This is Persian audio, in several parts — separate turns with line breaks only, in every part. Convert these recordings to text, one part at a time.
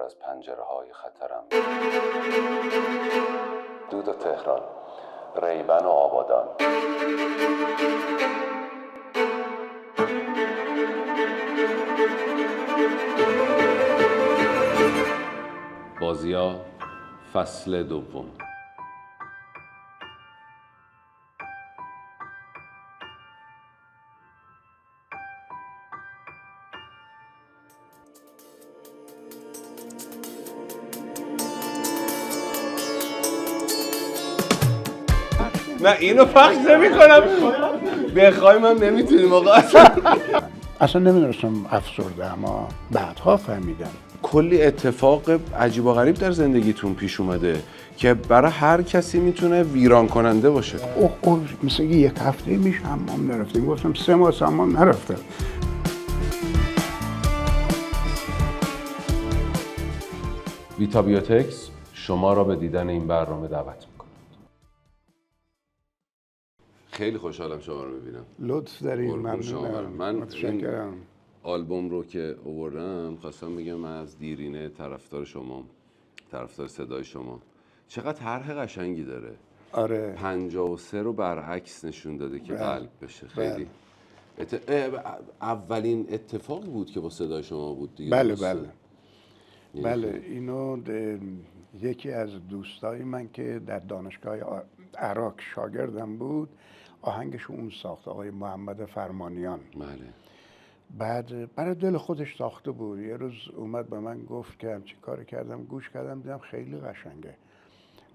از پنجره‌های خطرم. دود و تهران، ریبن و آبادان. بازیا فصل دوم.
نه اینو پخش نمی‌کنم. بخوایم هم نمیتونیم آقا.
اصلا نمیدونستم افسرده، اما بعدها فهمیدم.
کلی اتفاق عجیب و غریب در زندگیتون پیش اومده که برای هر کسی میتونه ویران کننده باشه.
اوه مثل یک هفته میشه حمام نرفتیم. گفتم 3 ماه حمام نرفتم.
ویتا بیوتکس شما را به دیدن این برنامه دعوت می‌کند. خیلی خوشحالم شما رو می‌بینم.
لطف دارین.
ممنونم. من
متشکرم.
آلبوم رو که آوردم خواستم بگم من از دیرینه طرفدار شما، طرفدار صدای شما. چقدر طرح قشنگی داره.
آره.
53 رو برعکس نشون داده که قلب بشه. خیلی اولین اتفاقی بود که با صدای شما بود دیگه.
بله اینو یکی از دوستای من که در دانشگاه عراق شاگردم بود، آهنگش اون ساخت، آقای محمد فرمانیان.
بله.
بعد برای دل خودش ساخته بود. یه روز اومد به من گفت که همچین کاری کردم، گوش کردم، دیدم خیلی قشنگه.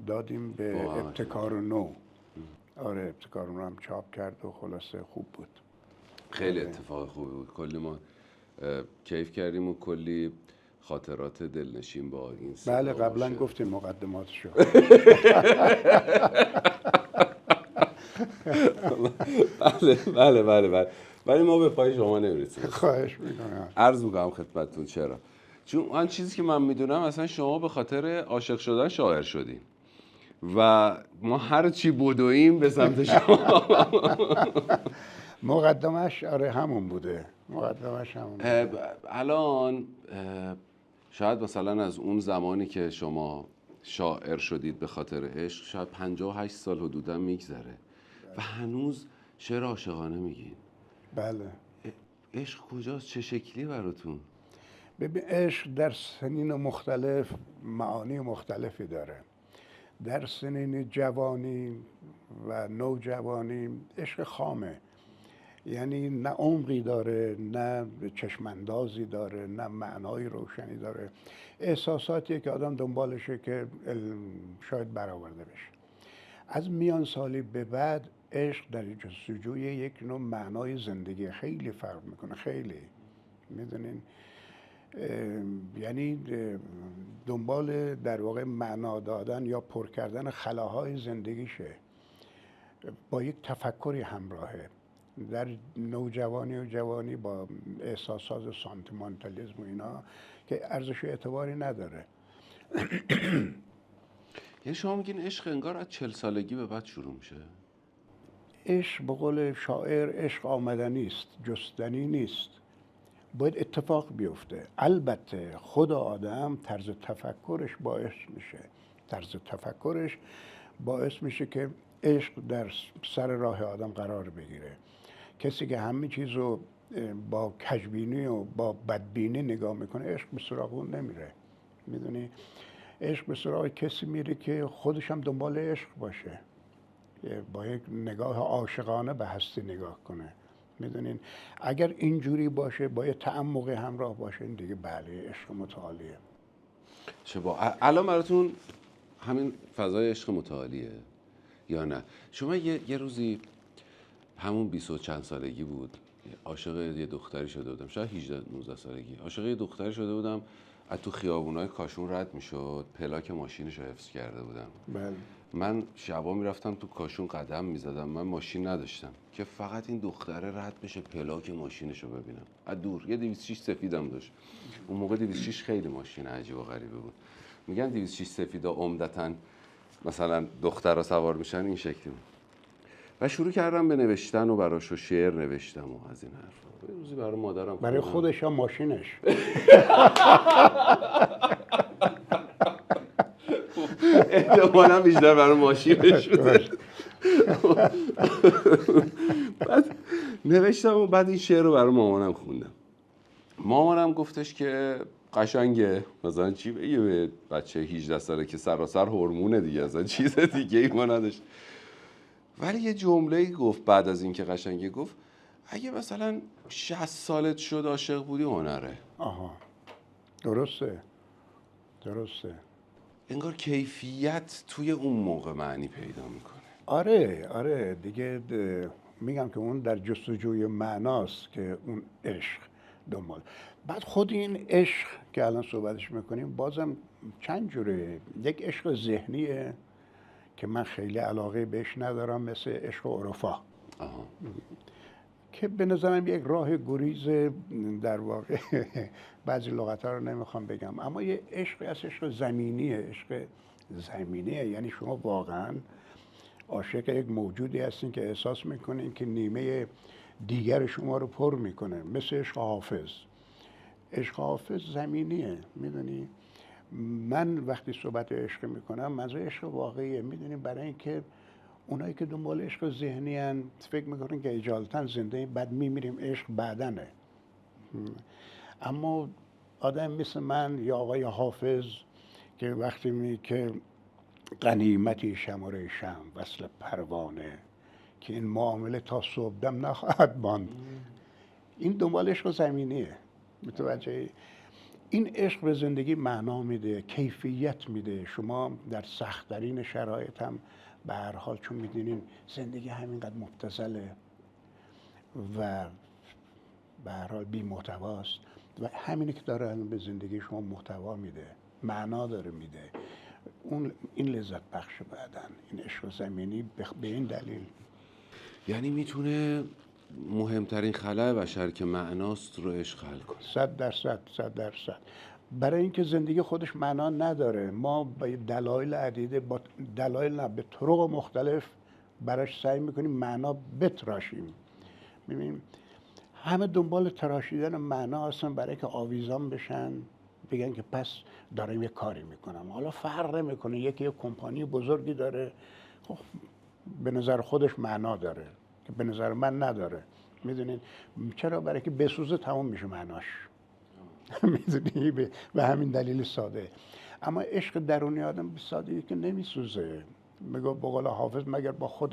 دادیم به ابتکار نو. آره ابتکار نو هم چاپ کرد و خلاصه خوب بود.
خیلی اتفاق خوبی بود. کلی ما کیف کردیم و کلی خاطرات دلنشین با این صدا.
بله قبلا گفتیم مقدماتشو.
بله ولی ما به پای شما نمیرسیم.
خواهش میکنم.
عرض میکنم خدمتتون چرا. چون آن چیزی که من میدونم اصلا شما به خاطر عاشق شدن شاعر شدین و ما هر چی بدویم به سمت شما.
مقدمش آره همون بوده.
الان شاید مثلا از اون زمانی که شما شاعر شدید به خاطر عشق شاید 58 سال حدودا میگذره و هنوز شعر عاشقانه میگین.
بله.
عشق کجاست؟ چه شکلی براتون؟
ببین عشق در سنین مختلف معانی مختلفی داره. در سنین جوانی و نوجوانی عشق خامه، یعنی نه عمقی داره، نه چشماندازی داره، نه معنای روشنی داره. احساساتیه که آدم دنبالشه که شاید برآورده بشه. از میان سالی به بعد عشق در جستجوی یک نوع معنای زندگی خیلی فرق میکنه. خیلی میدونین، یعنی دنبال در واقع معنا دادن یا پر کردن خلاهای زندگیشه، با یک تفکری همراهه. در نوجوانی و جوانی با احساسات سانتیمانتالیسم و اینا که ارزش و اعتباری نداره.
یعنی شما میگین عشق انگار از 40 سالگی به بعد شروع میشه؟
عشق به قول شاعر عشق آمدنی است، جستنی نیست. باید اتفاق بیفته. البته خود آدم طرز تفکرش باعث میشه که عشق در سر راه آدم قرار بگیره. کسی که همه چیز رو با کژبینی و با بدبینی نگاه میکنه عشق به سراغ اون نمیره. میدونی، عشق به سراغ کسی میره که خودش هم دنبال عشق باشه، با یک نگاه عاشقانه به هستی نگاه کنه. میدونین اگر اینجوری باشه، با یه تعمق همراه باشه، این دیگه بله عشق متعالیه.
الان براتون همین فضای عشق متعالیه یا نه؟ شما یه روزی همون 20 و چند سالگی بود، عاشق یه دختری شده بودم، شاید 18-19 سالگی، عاشق یه دختری شده بودم، از تو خیابونای کاشون رد میشد، پلاک ماشینش رو حفظ کرده بودم.
بله.
من شبا میرفتم تو کاشون قدم میزدم، من ماشین نداشتم که فقط این دختره رد بشه پلاک ماشینش رو ببینم از دور. یه 206 سفیدم داشت اون موقع. 206 خیلی ماشین عجیب و غریبه بود. میگن 206 سفیدا عمدتاً مثلا دخترها سوار میشن این شکلی. و شروع کردم به نوشتن و براشو شعر نوشتم و از این حرفا. یه روزی برای مادرم،
برای خودش هم ماشینش
احتمالاً بیشتر برای ماشینش بوده. بعد نوشتم و بعد این شعر رو برای مامانم خوندم. مامانم گفتش که قشنگه، مثلا چی بگه به بچه 18 ساله که سراسر هورمونه دیگه، اصلا چیز دیگه ای ما نداشت. ولی یه جمله‌ای گفت بعد از اینکه قشنگه، گفت اگه مثلا 60 سالت شد عاشق بودی هنره.
آها، درسته.
انگار کیفیت توی اون موقع معنی پیدا میکنه.
آره دیگه میگم که اون در جستجوی معناست که اون عشق دنبال. بعد خود این عشق که الان صحبتش میکنیم بازم چند جوره. یک عشق ذهنیه که من خیلی علاقه بهش ندارم، مثل عشق عرفا که به نظرم یک راه گریز در واقع بعضی لغت‌ها رو نمیخوام بگم، اما یه عشق از عشق زمینیه. عشق زمینیه یعنی شما واقعا عاشق یک موجودی هستین که احساس میکنین که نیمه دیگر شما رو پر میکنه، مثل عشق حافظ. عشق حافظ زمینیه، میدونی. من وقتی صحبت عشق میکنم منظور عشق واقعیه، میدونی، برای اینکه اونایی که دنبال عشق ذهنی هن فکر میکنن که اجالتا زنده بعد میمیریم، عشق بعدنه. اما آدم مثل من یا آقای حافظ که وقتی میگه که غنیمتی شماره شم وصل پروانه که این معامله تا صبح دم نخواهد ماند، این دنبال عشق زمینیه. متوجه؟ این عشق به زندگی معنا میده، کیفیت میده. شما در سخت‌ترین شرایط هم به هر حال، چون میدونین زندگی همینقدر مبتذله و به هر حال بی محتواست و همینی که داره الان به زندگی شما محتوا میده، معنا داره میده، این لذت بخش بعدن، این عشق زمینی به این دلیل.
یعنی میتونه مهمترین خلأ بشر که معناست رو عشق حل کنه.
100%. برای اینکه زندگی خودش معنا نداره، ما با دلایل عدیده، با دلایل نه، به طرق مختلف براش سعی میکنیم معنا بتراشیم. ببین همه دنبال تراشیدن معنا هستن برای که آویزان بشن، بگن که پس دارم یه کاری میکنم. حالا فرق نمیکنه، یکی یه کمپانی بزرگی داره، خب به نظر خودش معنا داره که به نظر من نداره. میدونید چرا؟ برای که بسوزه تمام میشه معناش. میدونی، به همین دلیل ساده. اما عشق درونی آدم به سادگی که نمیسوزه. میگه به قول حافظ مگر با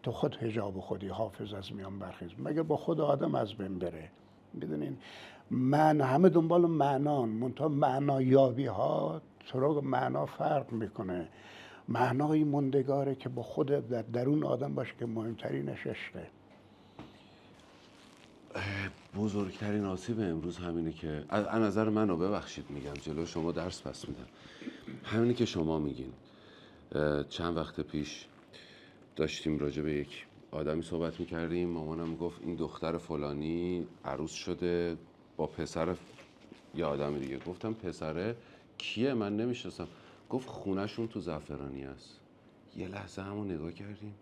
تو خود حجاب خودی حافظ از میان برخیز، مگر با خود آدم از بین بره. میدونین من همه دنبال معنان، منتها معنایابی ها طرق معنا فرق میکنه. معنای موندگاره که با خود در درون آدم باشه که مهمترینش عشقه.
بزرگترین آسیب امروز همینه که از نظر منو، ببخشید میگم جلو شما درس پس میدم، همینه که شما میگین. چند وقت پیش داشتیم راجع به یک آدمی صحبت میکردیم، مامانم گفت این دختر فلانی عروس شده با پسر یه آدم دیگه. گفتم پسره کیه؟ من نمیشناسم. گفت خونهشون تو زعفرانی است. یه لحظه همون نگاه کردیم،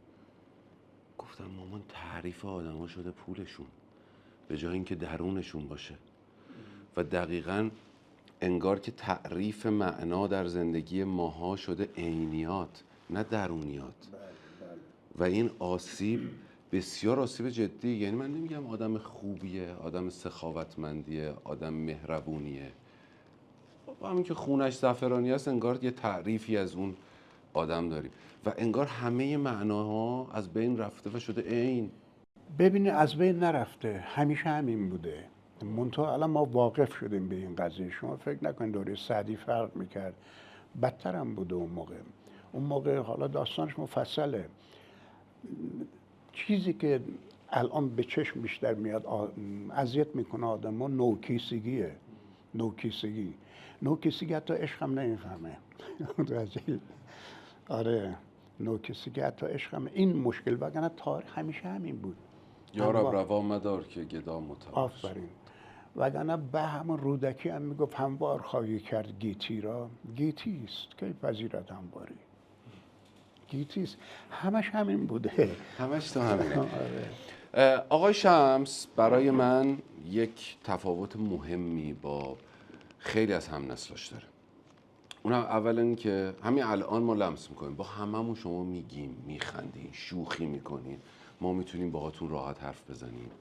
گفتم مامان تعریف آدما شده پولشون به جای اینکه درونشون باشه. و دقیقاً انگار که تعریف معنا در زندگی ماها شده عینیات نه درونیات. و این آسیب بسیار آسیب جدی. یعنی من نمیگم آدم خوبیه، آدم سخاوتمندیه، آدم مهربونیه، همین که خونش زعفرانی است انگار یه تعریفی از اون آدم داریم و انگار همه معناها از بین رفته و شده عین.
ببینید از بین نرفته، همیشه همین بوده. منتها الان ما واقف شدیم به این قضیه. شما فکر نکنید دوره سعدی فرق میکرد، بدتر هم بوده اون موقع حالا داستانش مفصله. چیزی که الان به چشم بیشتر میاد اذیت میکنه آدمو نوکیسگیه. نوکیسگی حتی عشق هم نمیفهمه. آره نوکیسگی حتی عشق هم این مشکل، وگرنه تاریخ همیشه همین بود.
یارب روا مدار که گدا متواش.
آفرین. وگرنه به همون رودکی هم میگفت هموار خواهی کرد گیتی را. گیتی است که پذیرت همواری. گیتیست، همش همین بوده.
همش تو همینه. آقای شمس برای من یک تفاوت مهمی با خیلی از همنسلاش داره. اونم اولا که همین الان ما لمس میکنیم، با هممون شما میگیم، میخندین، شوخی میکنین، ما میتونیم باهاتون راحت حرف بزنیم.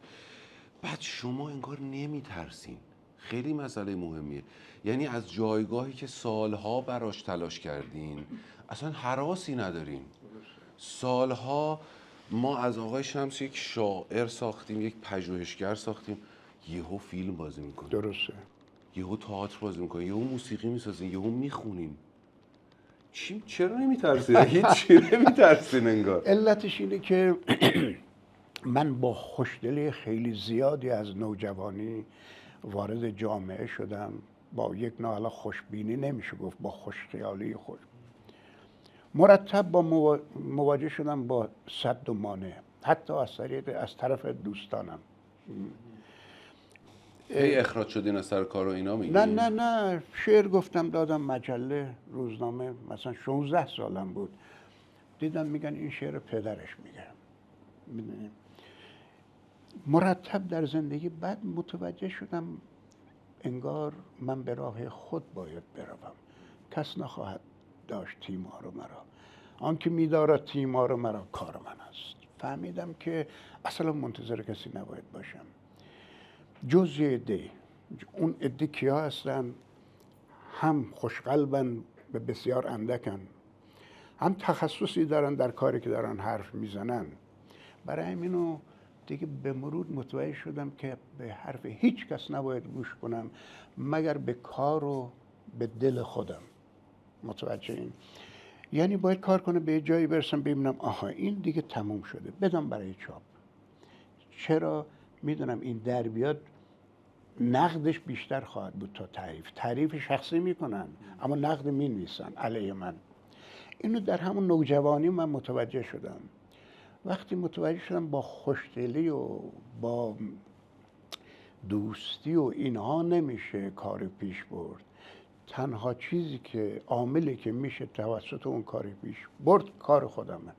بعد شما انگار نمیترسین. خیلی مسئله مهمیه. یعنی از جایگاهی که سالها براش تلاش کردین اصلا هراسی ندارین. سالها ما از آقای شمس یک شاعر ساختیم، یک پژوهشگر ساختیم، یهو فیلم بازی میکنیم،
درسته.
یهو تئاتر بازی میکنیم، یهو موسیقی میسازیم، یهو میخونیم. چرا نمیترسین؟ هیچی نمیترسین انگار.
علتش اینه که من با خوشدلی خیلی زیادی از نوجوانی وارد جامعه شدم، با یک نوع حالا خوشبینی نمیشه گفت، با خوشخیالی خود مرتب با مواجه شدم با سد و مانع، حتی از طرف دوستانم.
هی اخراج شدین از سر کار و اینا میگین؟
نه شعر گفتم دادم مجله روزنامه، مثلا 16 سالم بود، دیدم میگن این شعر پدرش میگه. میدونیم مرتب در زندگی بعد متوجه شدم انگار من به راه خود باید بروم، کس نخواهد داشت تیمار مرا، آن که میدارد تیمار مرا کار من است. فهمیدم که اصلا منتظر کسی نباید باشم جز یه عده. اون عده کیا هستن؟ هم خوشقلبن به بسیار اندکن، هم تخصصی دارن در کاری که دارن حرف میزنن. برای همینو دیگه به مرور متوجه شدم که به حرف هیچ کس نباید گوش کنم مگر به کار و به دل خودم. متوجه این؟ یعنی باید کار کنه به جایی برسم ببینم آها این دیگه تموم شده، بدم برای چاپ. چرا؟ میدونم این در بیاد نقدش بیشتر خواهد بود تا تعریف شخصی میکنن اما نقد مینویسن علیه من. اینو در همون نوجوانی من متوجه شدم. وقتی متوجه شدم با خوشدلی و با دوستی و اینها نمیشه کار پیش برد، تنها چیزی که عاملی که میشه توسط اون کار پیش برد کار خودمه.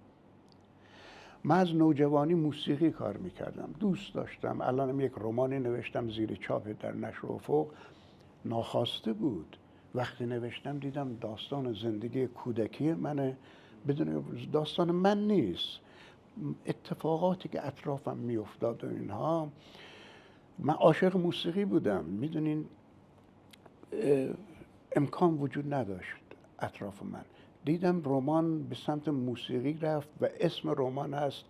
من از نوجوانی موسیقی کار میکردم، دوست داشتم. الانم یک رمانی نوشتم زیر چاپ در نشر افق، ناخواسته بود. وقتی نوشتم دیدم داستان زندگی کودکی منه، بدون داستان من نیست، اتفاقاتی که اطرافم میافتاد و اینها. من عاشق موسیقی بودم، میدونین امکان وجود نداشت اطراف من. دیدم رمان به سمت موسیقی رفت و اسم رمان هست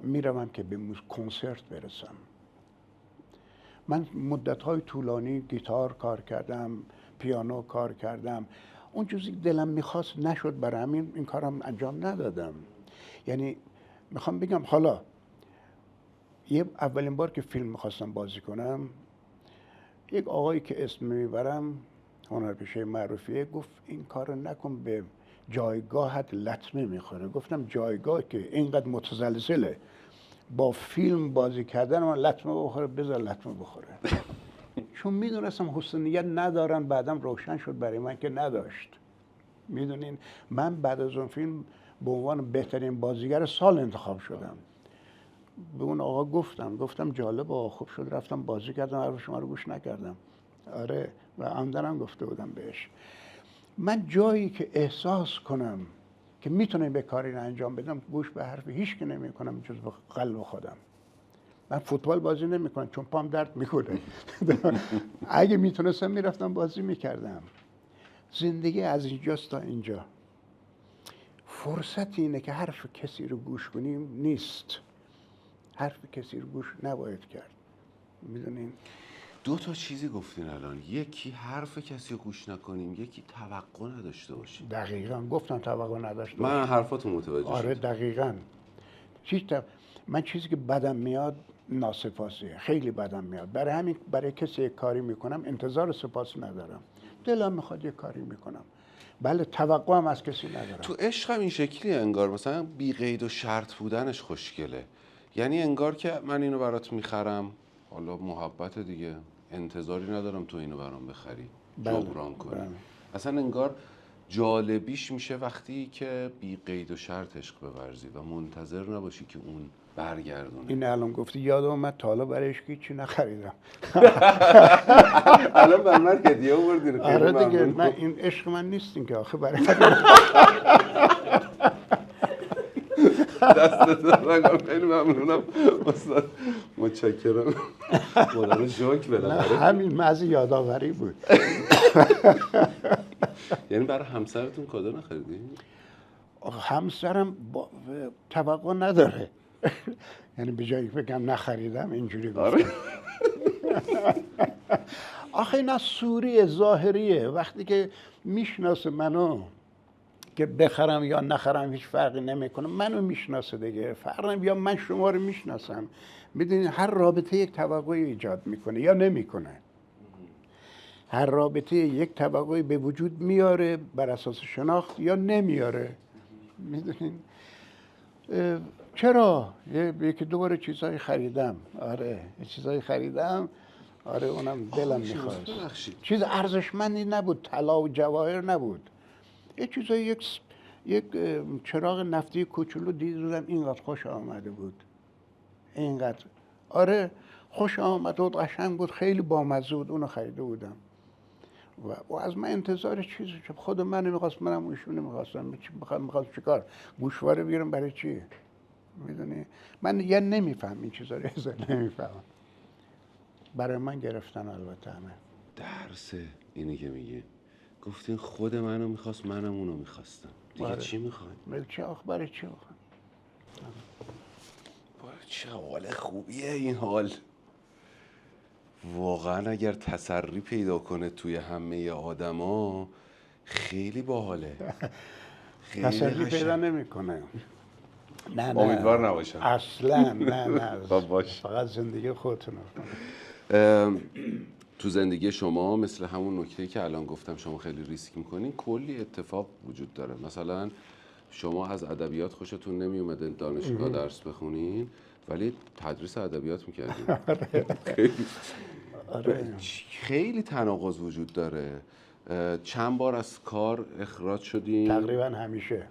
میروم که به کنسرت برسم. من مدت‌های طولانی گیتار کار کردم، پیانو کار کردم، اون چیزی که دلم میخواست نشد، برای همین این کارم انجام ندادم. یعنی میخوام بگم حالا اولین بار که فیلم میخواستم بازی کنم، یک آقایی که اسم میبرم، هنرپیشه معروفیه، گفت این کارو نکن به جایگاهت لطمه میخوره. گفتم جایگاه که اینقدر متزلزله با فیلم بازی کردن من لطمه بخوره، بذار لطمه بخوره. چون میدونستم حسن نیت ندارن. بعدم روشن شد برای من که نداشت. میدونین من بعد از اون فیلم به عنوان بهترین بازیگر سال انتخاب شدم. به اون آقا گفتم جالب، خوب شد رفتم بازی کردم، حرف شما رو گوش نکردم. آره، و عمدنم گفته بودم بهش. من جایی که احساس کنم که میتونم به کاری رو انجام بدم گوش به حرف هیچ که نمی کنم جز به قلب خودم. من فوتبال بازی نمی کنم چون پام درد میکنه. اگه میتونستم میرفتم بازی میکردم. زندگی از اینجاست تا اینجا. فرصت اینه که حرف کسی رو گوش کنیم نیست. حرف کسی رو گوش نباید کرد. میدونین؟
دو تا چیزی گفتین الان، یکی حرف کسی رو گوش نکنیم، یکی توقع نداشته باشیم.
دقیقاً گفتم توقع نداشته
من
باشیم.
حرفاتو متوجه شدم.
آره دقیقاً. من چیزی که بدم میاد ناسپاسیه، خیلی بدم میاد. برای همین برای کسی یک کاری میکنم انتظار سپاس ندارم، دلم میخواد یک کاری میکنم. بله توقع هم از کسی ندارم.
تو عشق هم این شکلی انگار مثلا بی قید و شرط بودنش خوشگله. یعنی انگار که من اینو برات میخرم، حالا محبت دیگه، انتظاری ندارم تو اینو برام بخری، جبران کنی. اصلا انگار جالبیش میشه وقتی که بی قید و شرط عشق بورزی و منتظر نباشی که اون برگردونه.
این الان گفتی یادم اومد تا حالا برایش هیچی نخریدم.
الان بر من هدیه آوردین.
آره دیگه، نه این عشق من نیستین که آخه برای
دستت درد خیلی ممنونم استاد، متشکرم. خدا رو شکر بالاخره.
همین محض یادآوری بود.
یعنی برای همسرتون کادو نخریدی؟
همسرم توقع نداره. یعنی به جایی بگم نخریدم اینجوری گفتم. آخه اینا صوری ظاهریه. وقتی که میشناسه منو که بخرم یا نخرم هیچ فرقی نمیکنه، منو میشناسه دیگه، فرق نمیکنه. یا من شما رو میشناسم. میدونید هر رابطه یک توقعی ایجاد میکنه یا نمیکنه. هر رابطه یک توقعی به وجود میاره بر اساس شناخت یا نمیاره. میدونین چرا یکی دوباره چیزایی خریدم. آره چیزایی خریدم. آره اونم دلم میخواست. چیز ارزشمندی نبود، طلا و جواهر نبود. یه چیزایی یک چراغ نفتی کوچولو دیدم، اینقدر خوش آمده بود. اینقدر آره خوش آمد و قشنگ بود، خیلی بامزه بود. اونو خریده بودم و از من انتظار چیزی که خود من میخواست، منم ایشونو میخواستم. میخواست چیکار؟ گوشواره بیارم برای چی؟ میدونی من یه نمیفهم این چیزا رو، نمیفهمم. برای من گرفتن البته همه.
درس اینی که میگه گفتین خود منو میخواست، منم اونو میخواستم. دیگه چی میخواین؟
چه برای چی بخوام؟
چه حال خوبیه این حال. واقعا اگر تسری پیدا کنه توی همه آدما خیلی باحاله.
تسری پیدا نمیکنه. نه
امیدوار نباشم
اصلا. نه
باش.
فقط زندگی خودتون رو.
تو زندگی شما مثل همون نکته‌ای که الان گفتم شما خیلی ریسک میکنین، کلی اتفاق وجود داره. مثلا شما از ادبیات خوشتون نمی اومده دانشگاه درس بخونین ولی تدریس ادبیات میکردین. خیلی تناقض وجود داره. چند بار از کار اخراج شدین؟
تقریبا همیشه.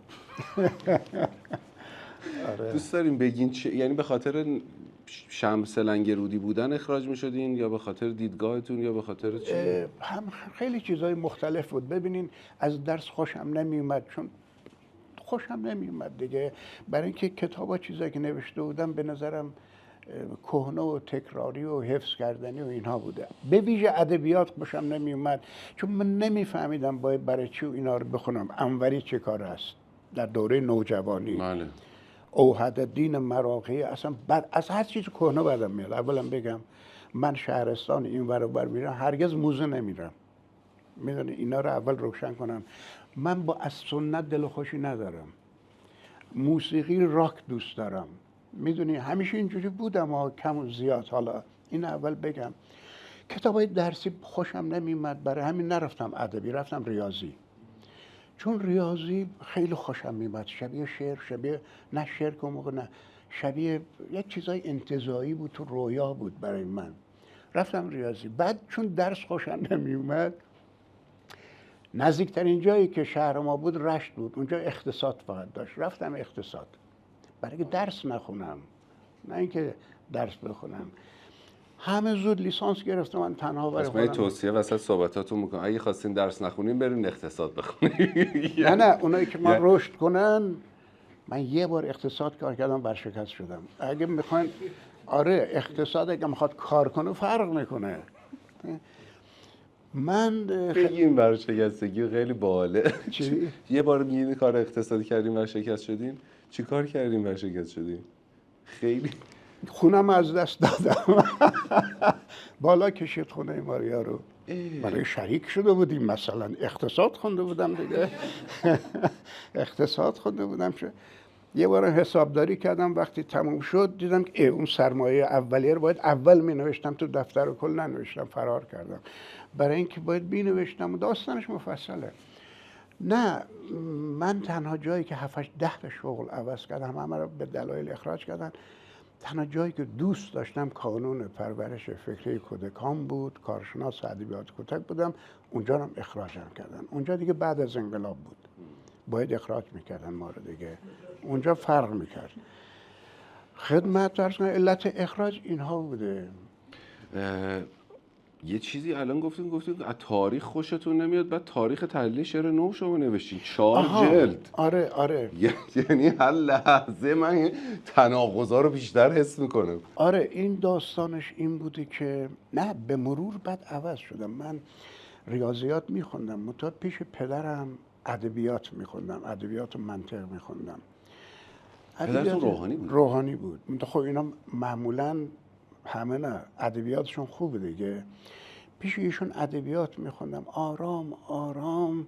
دوست داریم بگین یعنی به خاطر شمس لنگرودی بودن اخراج میشدین یا به خاطر دیدگاهتون یا به خاطر چی؟
هم خیلی چیزای مختلف بود. ببینین از درس خوشم نمیومد، چون خوشم نمیومد دیگه، برای اینکه کتابا چیزایی که نوشته بودم به نظرم کهنه و تکراری و حفظ کردنی و اینها بوده. به ویژه ادبیات خوشم نمیومد، چون من نمیفهمیدم باید برای چی اینا رو بخونم. انوری چه کار است در دوره نوجوانی؟
بله.
اوحدالدین مراغی اصلا از هر چیز کهنه بدم میاد. اولا بگم من شهرستان این ور و بر میرم، هرگز موزه نمیرم. میدونی اینا رو اول روشن کنم. من با از سنت دل و خوشی ندارم. موسیقی راک دوست دارم. میدونی همیشه اینجوری بودم ها، کم و زیاد. حالا این اول بگم کتابای درسی خوشم نمیومد، برای همین نرفتم ادبی، رفتم ریاضی. چون ریاضی خیلی خوشم میومد، شبیه شعر، شبیه نه شعر که موقع نه، شبیه یک چیزای انتزاعی بود، تو رویا بود برای من. رفتم ریاضی. بعد چون درس خوشم نمیومد، نزدیکترین جایی که شهر ما بود رشت بود، اونجا اقتصاد فقط داشت. رفتم اقتصاد برای که درس نخونم، نه اینکه درس بخونم. همه زود لیسانس گرفتم، من تنها برای
خودم. توصیه وسط صحبتاتون میکنم اگه خواستین درس نخونین برین اقتصاد بخونین.
نه اونایی که ما رشد کنن. من یه بار اقتصاد کار کردم، ورشکست شدم. اگه میخواین آره اقتصاد اگه میخواد کار کنه فرق میکنه. من
بگیم ورشکستگی خیلی باحاله.
چی؟
یه بار میگین کار اقتصادی کردیم ورشکست شدین؟ چی کار کردیم ورشکست شدین؟ خیلی
خونم از دست دادم. بالا کشید خونه ماریا رو. برای شریک شده بودیم، مثلا اقتصاد خونده بودم دیگه. اقتصاد خونده بودم. یه بار حسابداری کردم، وقتی تموم شد دیدم که اون سرمایه اولیه رو باید اول می نوشتم تو دفتر و کل ننوشتم، فرار کردم. برای اینکه باید بی نوشتم و داستانش مفصله. نه من تنها جایی که 7-10 تا شغل عوض کردم، همه رو به دلایل اخراج کردن. تنها جایی که دوست داشتم کانون پرورش فکری کودکان بود، کارشناس ادبیات کودک بودم. اونجا هم اخراجم کردن. اونجا دیگه بعد از انقلاب بود، باید اخراج میکردن ما رو دیگه. اونجا فرق میکرد. خدمت عرض کنم علت اخراج اینها بوده.
یه چیزی الان گفتین از تاریخ خوشتون نمیاد، بعد تاریخ تحلیل شعر نو شما نوشتین 4 جلد.
آره
یعنی هر لحظه من این تناقضا رو بیشتر حس میکنم.
آره این داستانش این بوده که نه به مرور بعد عوض شدم. من ریاضیات میخوندم، منتها پیش پدرم ادبیات میخوندم، ادبیات و منطق میخوندم.
پدرتون روحانی بود؟
روحانی بود. منتها خب اینا معمولا همه نه ادبیاتشون خوبه دیگه. پیش ایشون ادبیات میخوندم، آرام آرام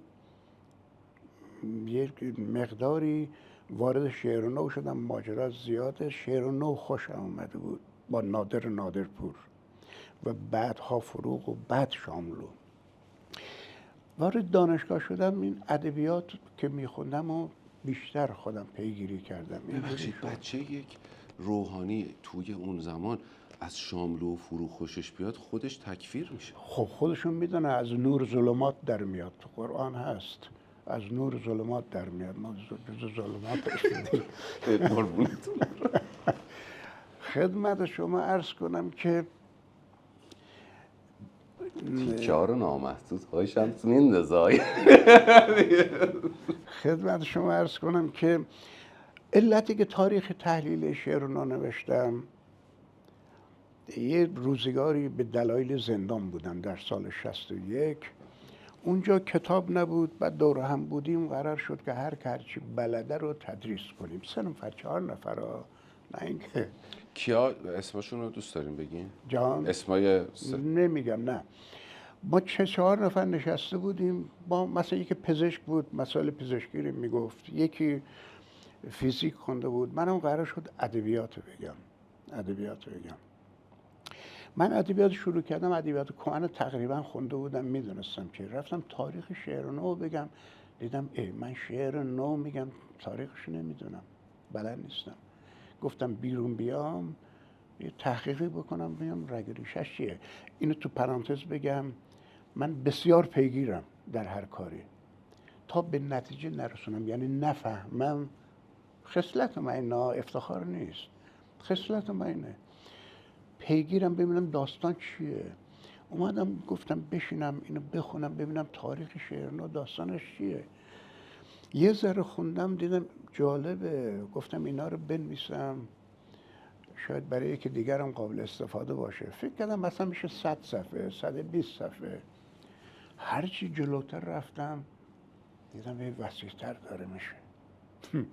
یک مقداری وارد شعر نو شدم. ماجرا زیاده، شعر نو خوشم اومده بود با نادرپور و بعدها فروغ و بعد شاملو. وارد دانشگاه شدم، این ادبیات که میخوندم و بیشتر خودم پیگیری کردم.
ببخشید بچه یک روحانی توی اون زمان از شاملو و فروغ خوشش بیاد خودش تکفیر میشه.
خب خودشون میدونه از نور ظلمات در میاد، تو قرآن هست از نور ظلمات در میاد، ما جز ظلمات
قربونتون.
خدمت شما عرض کنم که
تیکه ها رو نامحسوس های شمس میندازه.
خدمت شما عرض کنم که علتی که تاریخ تحلیل شعر رو نوشتم، یه روزگاری به دلایل زندان بودم در سال 61. اونجا کتاب نبود، بعد دور هم بودیم، قرار شد که هر هرچی بلده رو تدریس کنیم. 3 نفر 4 نفر ها. نه اینکه
کیا اسمشون رو دوست داریم بگین؟
جان
اسمای
نمیگم. نه ما 4 نفر نشسته بودیم. با مثلا یکی پزشک بود، مسائل پزشکی رو میگفت، یکی فیزیک خونده بود، منم قرار شد ادبیات بگم. من ادبیات شروع کردم، ادبیات کهن تقریبا خونده بودم، میدونستم که رفتم تاریخ شعر نو بگم، دیدم من شعر نو میگم تاریخش نمیدونم، بلد نیستم. گفتم بیرون بیام یه تحقیقی بکنم ببینم رگ ریشش چیه. اینو تو پرانتز بگم، من بسیار پیگیرم در هر کاری تا به نتیجه نرسونم، یعنی نفهمم. خصلت من اینه، افتخار نیست، خصلت من اینه. پیگیرم ببینم داستان چیه. اومدم گفتم بشینم اینو بخونم ببینم تاریخ شعر نو داستانش چیه. یه ذره خوندم دیدم جالبه، گفتم اینا رو بنویسم شاید برای یکی دیگرم قابل استفاده باشه. فکر کردم مثلا میشه 100 صفحه 120 صفحه. هرچی جلوتر رفتم دیدم هی وسیع‌تر داره میشه.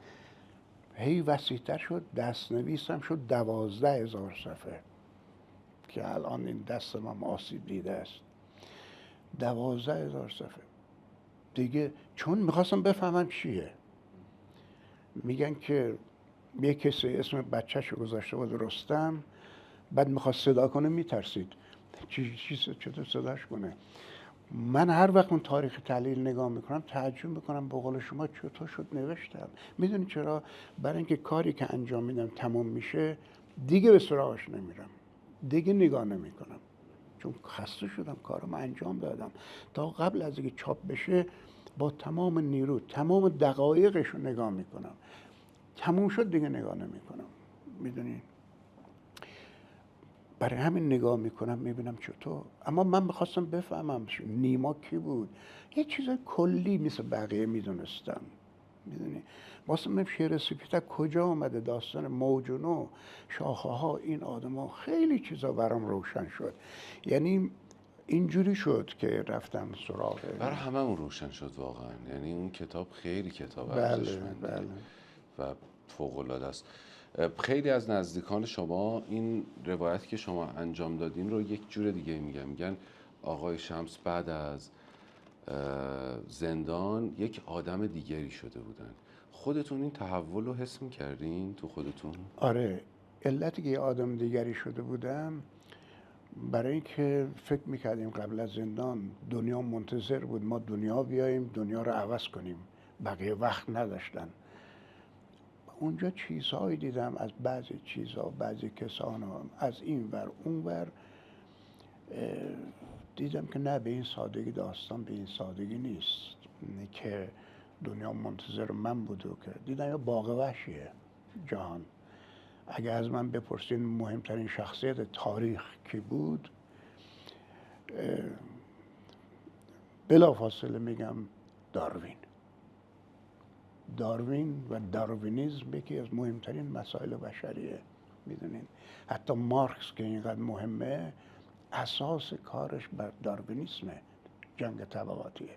هی وسیع‌تر شد، دستنویسم شد 12,000 صفحه که الان این دست من آسیب دیده است. 12,000 صفحه دیگه، چون میخواستم بفهمم چیه. میگن که یه کسی اسم بچه‌شو گذاشته بود رستم، بعد میخواست صدا کنه میترسید چطور صداش کنه. من هر وقت اون تاریخ تحلیل نگاه میکنم تعجب میکنم، به قول شما چطور شد نوشتم. میدونی چرا؟ برای اینکه کاری که انجام میدم تموم میشه دیگه به سراغش نمیرم، دیگه نگاه نمیکنم، چون خسته شدم، کارم انجام دادم. تا قبل از اینکه چاپ بشه با تمام نیرو تمام دقایقش رو نگاه میکنم، تموم شد دیگه نگاه نمیکنم. میدونی برای همین نگاه میکنم میبینم چطور. اما من میخواستم بفهمم نیما کی بود، یه چیز کلی مثل بقیه میدونستم. میدونی واسه من شعر سپیدک کجا آمده، داستان موجونو، شاخه ها، این آدم ها، خیلی چیزا برام روشن شد. یعنی اینجوری شد که رفتم سراغ.
برای هممون روشن شد واقعا. یعنی اون کتاب خیلی کتاب
بله
ارزشمندیه و فوق‌العاده است. خیلی از نزدیکان شما این روایتی که شما انجام دادین رو یک جور دیگه میگن آقای شمس بعد از زندان یک آدم دیگری شده بودن. خودتون این تحول رو حس میکردین تو خودتون؟
آره، علتی که یه آدم دیگری شده بودم برای اینکه فکر میکردیم قبل از زندان دنیا منتظر بود ما دنیا بیاییم دنیا رو عوض کنیم، بقیه وقت نداشتن. اونجا چیزهایی دیدم از بعضی چیزها، بعضی کسان ها، از این ور اون ور، دیدم که نه به این سادگی داستان به این سادگی نیست که دنیا منتظر من بوده. که دیدم یه باغ وحشیه جهان اگه از من بپرسین مهمترین شخصیت تاریخ کی بود، بلافاصله میگم داروین و داروینیزم یکی از مهمترین مسائل بشریه. میدونین حتی مارکس که اینقدر مهمه، اساس کارش بر داروینیسمه، جنگ طبقاتیه.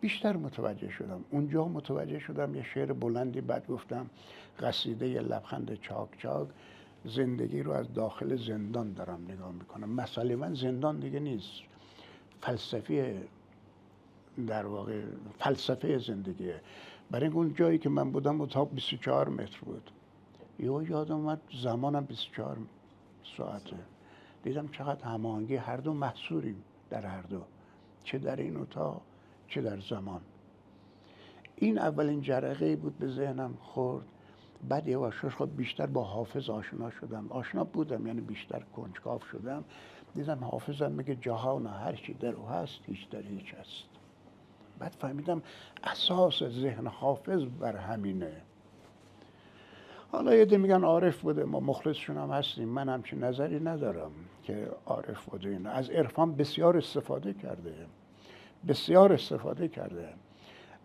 بیشتر متوجه شدم اونجا، متوجه شدم یه شعر بلندی بعد گفتم، قصیده لبخند چاک چاک، زندگی رو از داخل زندان دارم نگاه میکنم. مسئله من زندان دیگه نیست، فلسفی، در واقع فلسفه زندگیه. برای اون جایی که من بودم اتاق 24 متر بود، یادم اومد زمانم 24 ساعته. دیدم چقدر هماهنگی، هر دو محصوریم در هر دو، چه در این اتاق چه در زمان. این اولین جرقه بود به ذهنم خورد. بعد یواش خب بیشتر با حافظ آشنا شدم، آشنا بودم یعنی بیشتر کنجکاو شدم. دیدم حافظم میگه جهان هر چی در او هست هیچ در هیچ هست. بعد فهمیدم اساس ذهن حافظ بر همینه. حالا یه ده میگن عارف بوده، ما مخلصشون هم هستیم، من همچین نظری ندارم که عارف بوده. این از عرفان بسیار استفاده کرده،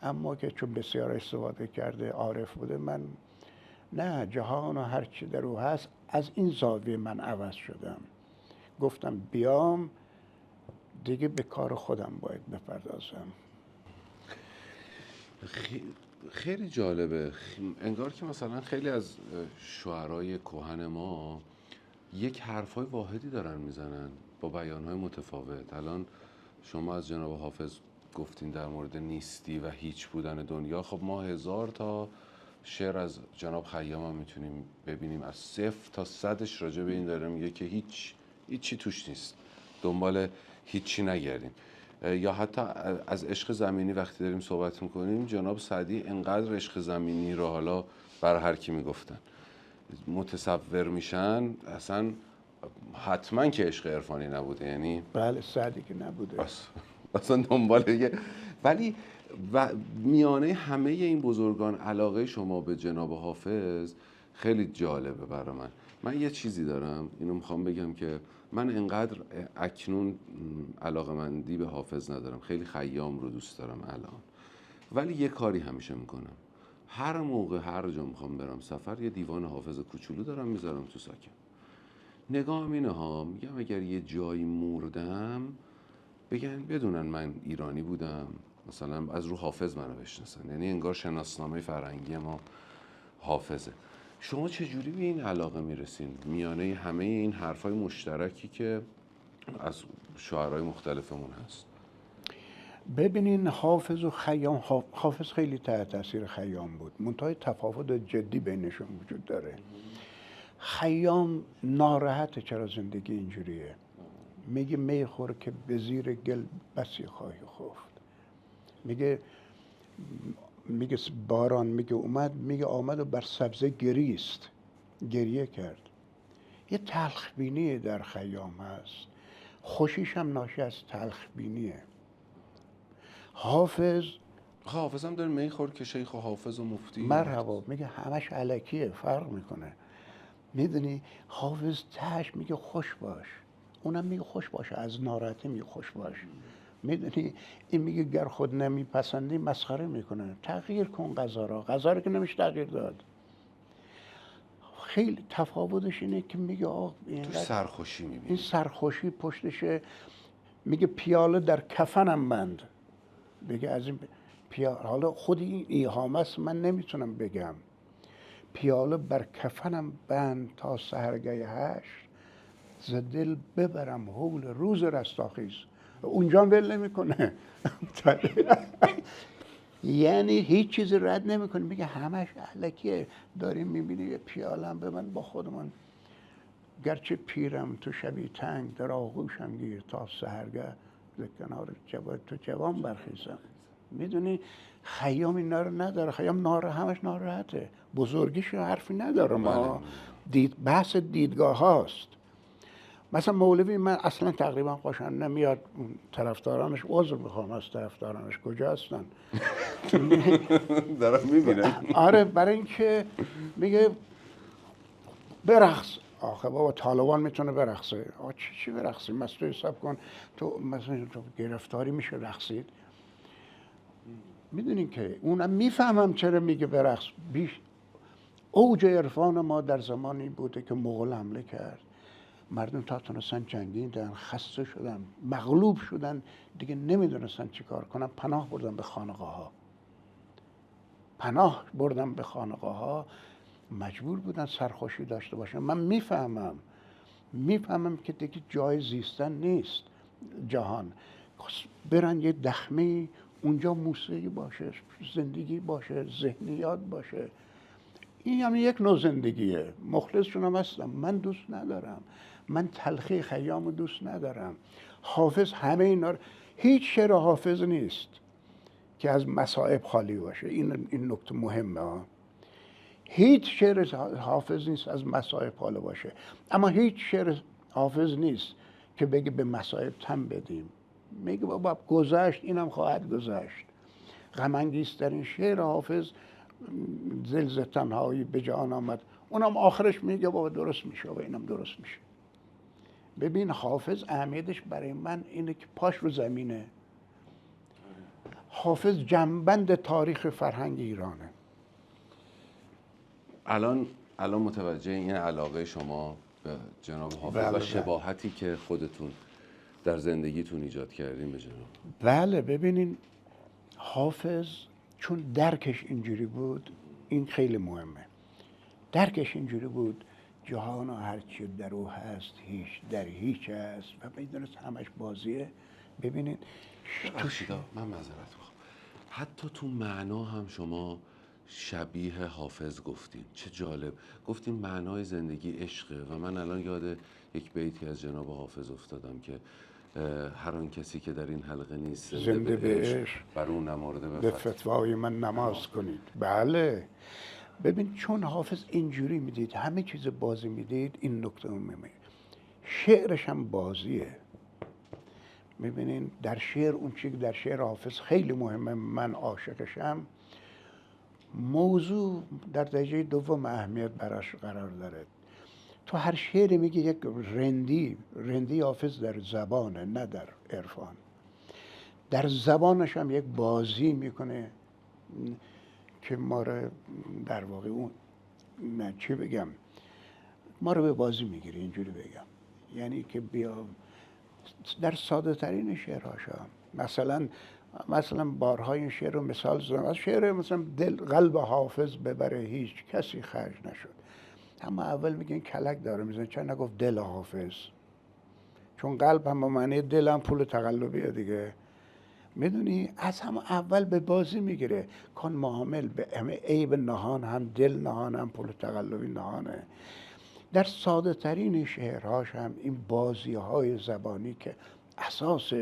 اما که چون بسیار استفاده کرده عارف بوده، من نه، جهان و هر چی در او هست، از این زاویه من عوض شدم. گفتم بیام دیگه به کار خودم باید بپردازم.
خیلی جالبه. انگار که مثلا خیلی از شعرهای کهن ما یک حرفای واحدی دارن میزنن با بیانهای متفاوت. الان شما از جناب حافظ گفتین در مورد نیستی و هیچ بودن دنیا. خب ما 1000 تا شعر از جناب خیام هم میتونیم ببینیم، از 0 تا 100ش راجع به این داره میگه که هیچی توش نیست، دنبال هیچی نگردیم. یا حتی از عشق زمینی وقتی داریم صحبت میکنیم، جناب سعدی انقدر عشق زمینی رو حالا بر هر کی میگفتن متصور میشن، اصلا حتما که عشق عرفانی نبوده. یعنی
بله، سعدی که نبوده
اصلا دنبال دیگه. ولی و میانه همه این بزرگان علاقه شما به جناب حافظ خیلی جالبه برای من یه چیزی دارم، اینو میخوام بگم که من انقدر اکنون علاقه‌مندی به حافظ ندارم، خیلی خیام رو دوست دارم الان، ولی یه کاری همیشه میکنم، هر موقع هر جا میخوام برم سفر، یه دیوان حافظ کوچولو دارم میذارم تو ساکم. نگاهم اینه ها، میگم اگر یه جایی مردم بگن بدونن من ایرانی بودم، مثلا از رو حافظ منو بشناسن، یعنی انگار شناسنامه فرهنگی ما حافظه. شما چجوری به این علاقه میرسین میانه همه این حرفای مشترکی که از شاعرای مختلفمون هست؟
ببینین حافظ و خیام، حافظ خیلی تحت تاثیر خیام بود، منتها تفاوت جدی بینشون وجود داره. خیام ناراحته چرا زندگی اینجوریه، میگه میخور که به زیر گل بسی خواهی خفت. میگه باران میگه اومد، میگه آمد و بر سبزه گریست، گریه کرد. یه تلخبینی در خیام هست، خوشیش هم ناشی از تلخبینیه. حافظ
هم داره میخور که شیخ و حافظ و مفتی
مرحبا، میگه همش الکیه، فرق میکنه. میدونی حافظ تهش میگه خوش باش، اونم میگه خوش باشه، از ناراحتی میگه خوش باش. میدونی این میگه گر خود نمیپسندی مسخره میکنه، تغییر کن غذا رو که نمیشه تغییر داد. خیلی تفاوتش اینه که میگه
تو سرخوشی میبینی،
این سرخوشی پشتشه. میگه پیاله در کفنم بند، بگه از این حالا خود این ایهام است، من نمیتونم بگم. پیاله بر کفنم بند تا سحرگه هشت، ز دل ببرم حول روز رستاخیز. اونجا ول نمیکنه یعنی هیچ چیزی رد نمیکنه، میگه همش الکیه. داریم میبینی یه پیالم به من با خودمون، گرچه پیرم تو شبی تنگ، در آغوشم گیر تا سحرگه، ز کنار تو جوان برخیزم. میدونی خیام اینا رو نداره، خیام همش ناراحته، بزرگیش حرفی نداره. ما بحث دیدگاه هاست. مثلا مولوی من اصلا تقریبا خوشم نمیاد، طرفدارانش، عذر میخوام از طرفدارانش، کجا هستن؟
دارم میبینم.
آره، برای اینکه میگه برقص. آخه بابا طالبان میتونه برقصه؟ آقا چی برقصی؟ مثلا تو حساب کن تو مثلا تو گرفتاری میشه رقصید. میدونین که اونم میفهمم چرا میگه برقص. اوج عرفان ما در زمانی بوده که مغول حمله کرد، مردم تا تونستن جنگیدن، خسته شدن، مغلوب شدن، دیگه نمیدونستن چی کار کنن، پناه بردن به خانقاه ها. پناه بردن به خانقاه ها، مجبور بودن سرخوشی داشته باشن. من میفهمم که دیگه جای زیستن نیست جهان. برن یه دخمه اونجا موسیقی باشه، زندگی باشه، ذهنیات باشه. این هم یک نوع زندگیه. مخلصشون هم هستم. من دوست ندارم. من تلخی خیام دوست ندارم. حافظ همه اینا هیچ شعر حافظ نیست که از مصائب خالی باشه. این نکته مهمه ها. هیچ شعر حافظ نیست از مصائب خالی باشه، اما هیچ شعر حافظ نیست که بگه به مصائب تن بدیم. میگه بابا گذشت، اینم خواهد گذشت. غم انگیزترین شعر حافظ زلز تنهایی به جان آمد، اونم آخرش میگه بابا درست میشه و اینم درست میشه. ببین حافظ اهمیتش برای من اینه که پاش رو زمینه. حافظ جنبند تاریخ فرهنگ ایرانه.
الان متوجه این علاقه شما به جناب حافظ
بله،
و شباهتی که خودتون در زندگیتون ایجاد کردین به جناب.
بله ببینین حافظ چون درکش اینجوری بود، این خیلی مهمه. درکش اینجوری بود جهان و هرچی در او هست هیچ در هیچ هست و میدونست همش بازیه. ببینین
ببخشیدا من معذرت میخوام، حتی تو معنا هم شما شبیه حافظ گفتین. چه جالب، گفتین معنای زندگی عشقه و من الان یاد یک بیتی از جناب حافظ افتادم که هر آن کسی که در این حلقه نیست
زنده به عشق،
بر او نمرده
به
به
فتوای من نماز کنید. بله ببین چون حافظ اینجوری میدید، همه چیز بازی میدید، این نکته مهمه. شعرش هم بازیه. میبینین در شعر اون چیزی که در شعر حافظ خیلی مهمه، من عاشقشم، موضوع در درجه دوم اهمیت براش قرار داره. تو هر شعری میگه یک رندی حافظ در زبانه، نه در عرفان. در زبانش هم یک بازی میکنه که ما رو در واقع اون نه چی بگم، ما رو به بازی میگیره، اینجوری بگم. یعنی که بیا در ساده ترین شعرهاشا مثلا بارها این شعر رو مثال زدم، از شعر مثلا قلب حافظ ببره هیچ کسی خرج نشد. اما اول میگن کلک داره میزنه، چرا نگفت دل حافظ؟ چون قلب هم با معنی دل هم پول تقلبیه دیگه. میدونی از هم اول به بازی میگیره. کن معامل به عیب نهان، هم دل نهان هم پول تقلبی نهانه. در ساده ترین شعرهاش هم این بازی های زبانی که اساس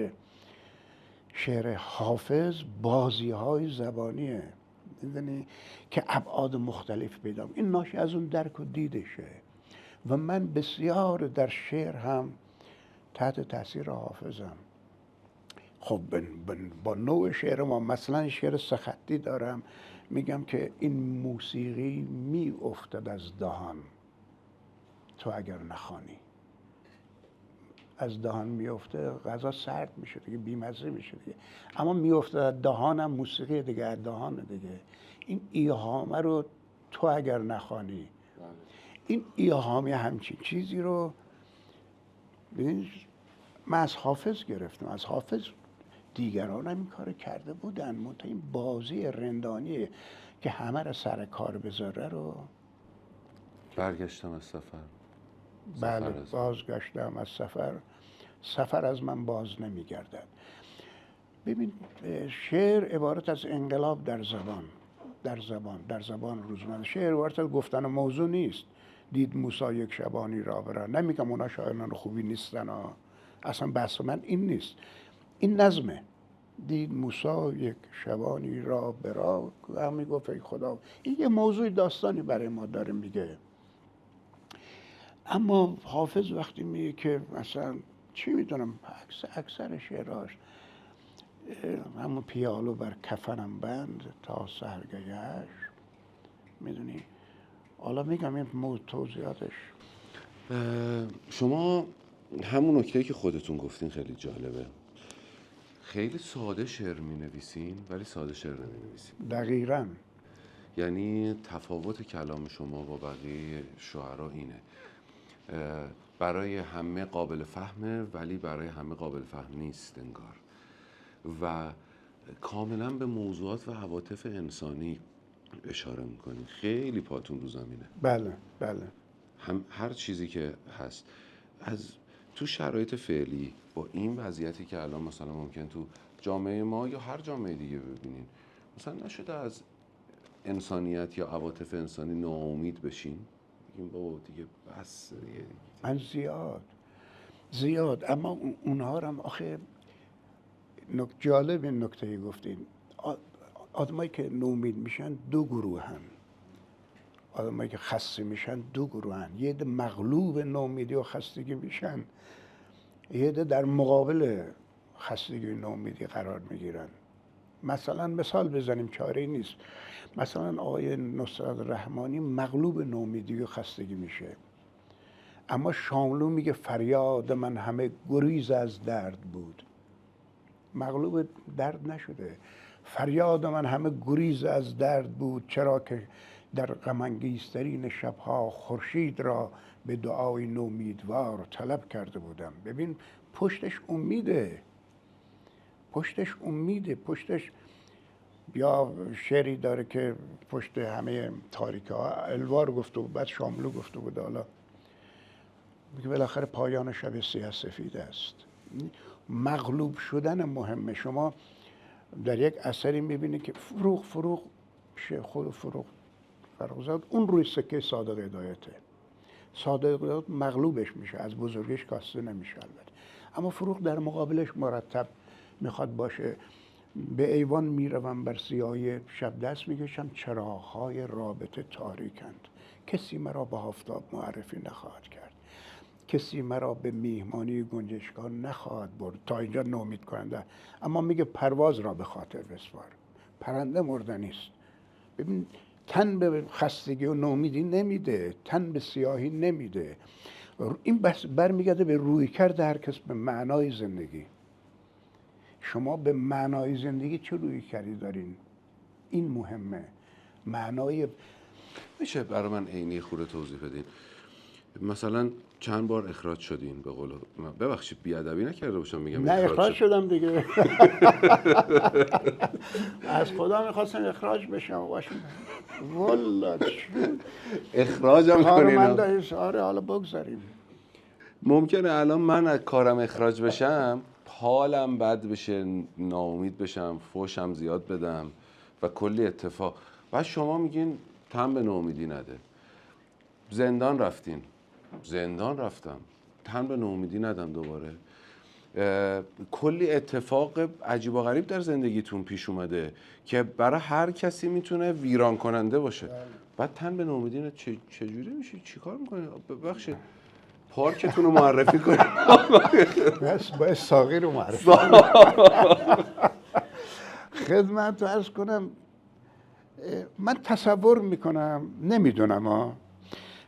شعر حافظ بازی های زبانیه، میدونی که ابعاد مختلف پیدا. این ناشی از اون درک و دیدشه و من بسیار در شعر هم تحت تاثیر حافظم. خب با نوع شعر ما، مثلا شعر سختی دارم، میگم که این موسیقی می افتد از دهان تو اگر نخوانی. از دهان میفته غذا سرد میشه دیگه، بیمزه میشه دیگه، اما میفته از دهانم موسیقی دیگه، از دهان دیگه. این ایهامه رو تو اگر نخوانی، این ایهامی همچین چیزی رو ببین من از حافظ گرفتم. از حافظ دیگران هم این کار کرده بودن، منتها این بازی رندانی که همه رو سر کار بذاره رو.
برگشتم از سفر.
بله بازگشتم از سفر از من باز نمیگردد. ببین شعر عبارت از انقلاب در زبان روزمره. شعر عبارت از گفتن موضوع نیست. دید موسی یک شبانی را برا، نمیگم اونا شاعران خوبی نیستن اصلا بحث من این نیست، این نظمه. دید موسی یک شبانی را برا، هم میگفت ای خدا. این یه موضوع داستانی برای ما داره میگه. اما حافظ وقتی میگه که مثلا چی میدونم اکثر شعراش همون پیالو بر کفنم بند تا سحرگهش، میدونی حالا میگم این توضیحاتش.
شما همون نکته‌ای که خودتون گفتین خیلی جالبه. خیلی ساده شعر می‌نویسین ولی ساده شعر نمی‌نویسین.
دقیقاً.
یعنی تفاوت کلام شما با بقیه شعرا اینه. برای همه قابل فهمه ولی برای همه قابل فهم نیست انگار. و کاملا به موضوعات و عواطف انسانی اشاره میکنین. خیلی پاتون رو زمینه.
بله بله.
هر چیزی که هست از تو شرایط فعلی با این وضعیتی که الان مثلا ممکن تو جامعه ما یا هر جامعه دیگه ببینین، مثلا نشده از انسانیت یا عواطف انسانی ناامید بشین؟ بگیم بابا دیگه بس دیگه.
من زیاد اما اونها رو هم آخه جالب این نکته گفتین. آدمایی که نومید میشن دو گروه هن. آدمایی که خسته میشن دو گروه هن. یه عده مغلوب نومیدی و خستگی میشن، یه عده در مقابل خستگی و نومیدی قرار میگیرن. مثلا مثال بزنیم، چاره نیست. مثلا آقای نصرت رحمانی مغلوب نومیدی و خستگی میشه، اما شاملو میگه فریاد من همه گریز از درد بود. مغلوب درد نشده. فریاد من همه گریز از درد بود، چرا که در غم انگیزترین شبها خورشید را به دعای نومیدوار طلب کرده بودم. ببین پشتش امیده، پشتش یا شعری داره که پشت همه تاریکه ها الوار گفته بود، بعد شاملو گفته بود حالا میگه بالاخره پایان شب سیاه سفید است. مغلوب شدن مهمه. شما در یک اثری میبینید که فروغ خود فروغ فرخزاد اون روی سکه صادق هدایته. صادق هدایت مغلوبش میشه، از بزرگیش کاسته نمیشه البته، اما فروغ در مقابلش مرتب میخواد باشه. به ایوان میروم بر سیاهی شب دست میکشم، چراغ‌های رابطه تاریکند، کسی مرا به آفتاب معرفی نخواهد کرد، کسی مرا به میهمانی گنجشگاه نخواهد برد. تا اینجا نومید کننده، اما میگه پرواز را به خاطر بسپار، پرنده مردنی است. ببین تن به خستگی و نومیدی نمیده، تن به سیاهی نمیده. این بس برمیگرده به رویکرد هر کس به معنای زندگی. شما به معنای زندگی چه رویکردی دارین؟ این مهمه. معنای
میشه برای من عینی خوره توضیح بدین؟ مثلا چند بار اخراج شدین به قول ببخشید بیادبی نکرده باشم میگم
نه اخراج شدم دیگه. از خدا میخواستم اخراج بشم والله
اخراجم
کار من
کنین.
داریم. آره حالا بگذاریم.
ممکنه الان من از کارم اخراج بشم، حالم بد بشه، ناامید بشم، فوشم زیاد بدم و کلی اتفاق. بعد شما میگین تن به ناامیدی نده. زندان رفتین، زندان رفتم، تن به ناامیدی ندم دوباره. کلی اتفاق عجیب و غریب در زندگیتون پیش اومده که برای هر کسی میتونه ویران کننده باشه. بعد تن به ناامیدی نده. چجوری میشه؟ چیکار میکنه؟ ببخشید پارکتون رو معرفی کنید.
بس باید ساقی رو معرفی خدمت رو عرض کنم. من تصور میکنم، نمیدونم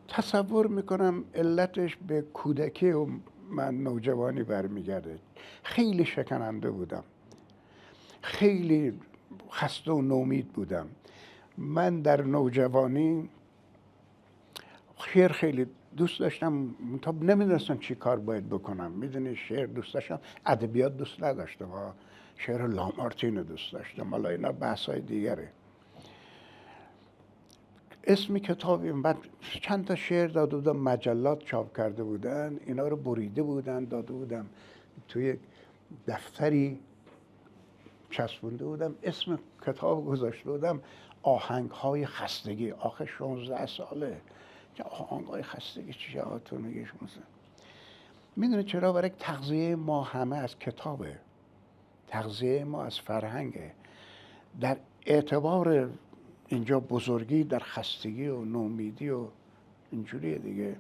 تصور میکنم علتش به کودکی و من نوجوانی برمیگرده. خیلی شکننده بودم، خیلی خسته و نومید بودم. من در نوجوانی شعر خیلی دوست داشتم، تا نمیدونستم چی کار باید بکنم. میدونی شعر دوست داشتم، ادبیات دوست نداشتم. شعر لامارتین رو دوست داشتم. حالا اینا بحثای دیگره. اسم کتابی بعد چند تا شعر داده بودم، مجلات چاپ کرده بودن، اینا رو بریده بودن داده بودم توی دفتری چسبونده بودم، اسم کتاب گذاشته بودم آهنگ‌های خستگی. آخه 16 ساله که آهنگ‌های خستگی چی جوابتون میگه شما؟ میدونه چرا؟ برای تغذیه ما همه از کتابه، تغذیه ما از فرهنگه. در اعتبار اینجا بزرگی در خستگی و نومیدی و اینجوریه دیگه.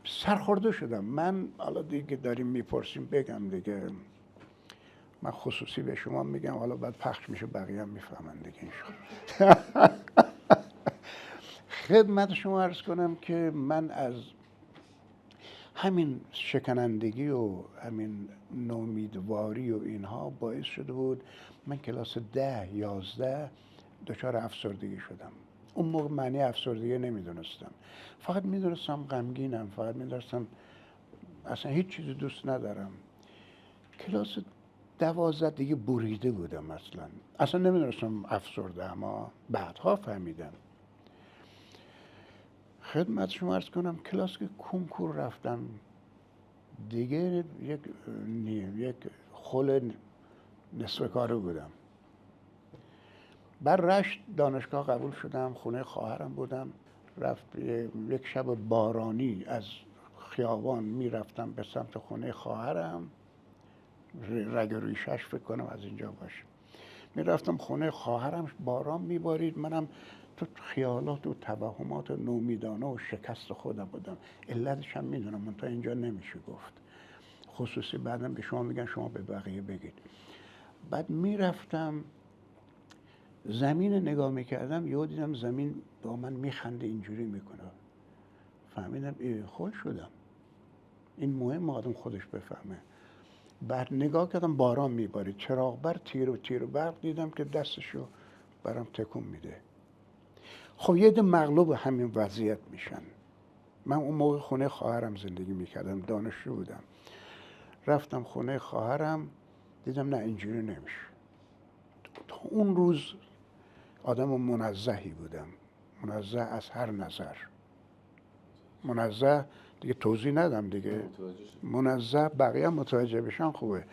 سرخورده شدم من. حالا دیگه داریم میپرسیم بگم دیگه، من خصوصی به شما میگم، حالا بعد پخش میشه بقیه هم میفهمن دیگه. خدمت شما عرض کنم که من از همین شکنندگی و همین نومیدواری و اینها باعث شده بود من کلاس 10 11 دچار افسردگی شدم. اون موقع معنی افسردگی نمیدونستم، فقط میدونستم غمگینم، فقط میدونستم اصلا هیچ چیزی دوست ندارم. کلاس 12 دیگه بریده بودم، اصلا نمیدونستم افسرده، اما بعدها فهمیدم. خدمت شما عرض کنم کلاس که کنکور رفتم دیگه یک خل نصف کاره بودم. بر رشت دانشگاه قبول شدم، خونه خواهرم بودم. یک شب بارانی از خیابان میرفتم به سمت خونه خواهرم، رگ ریشش فکر کنم از اینجا باشه. میرفتم خونه خواهرم، باران میبارید، منم تو خیالات و توهمات نومیدانه و شکست خودم بودم. علتش هم میدونم، من تا اینجا نمیشه گفت، خصوصی بعدم به شما میگن شما به بقیه بگید. بعد میرفتم زمین نگاه میکردم، یهو دیدم زمین با من میخنده، اینجوری میکنه. فهمیدم خل شدم. این مهم آدم خودش بفهمه. بعد نگاه کردم باران میبارید، چراغ بر تیر و برق دیدم که دستشو برام تکون میده. خب یه ده مغلوب همین وضعیت میشن. من اون موقع خونه خواهرم زندگی میکردم، دانشجو بودم. رفتم خونه خواهرم، دیدم نه اینجوری نمیشه. تا اون روز آدم منزهی بودم، منزه از هر نظر. منزه دیگه توضیح ندم دیگه، منزه بقیه هم متوجه بشن خوبه.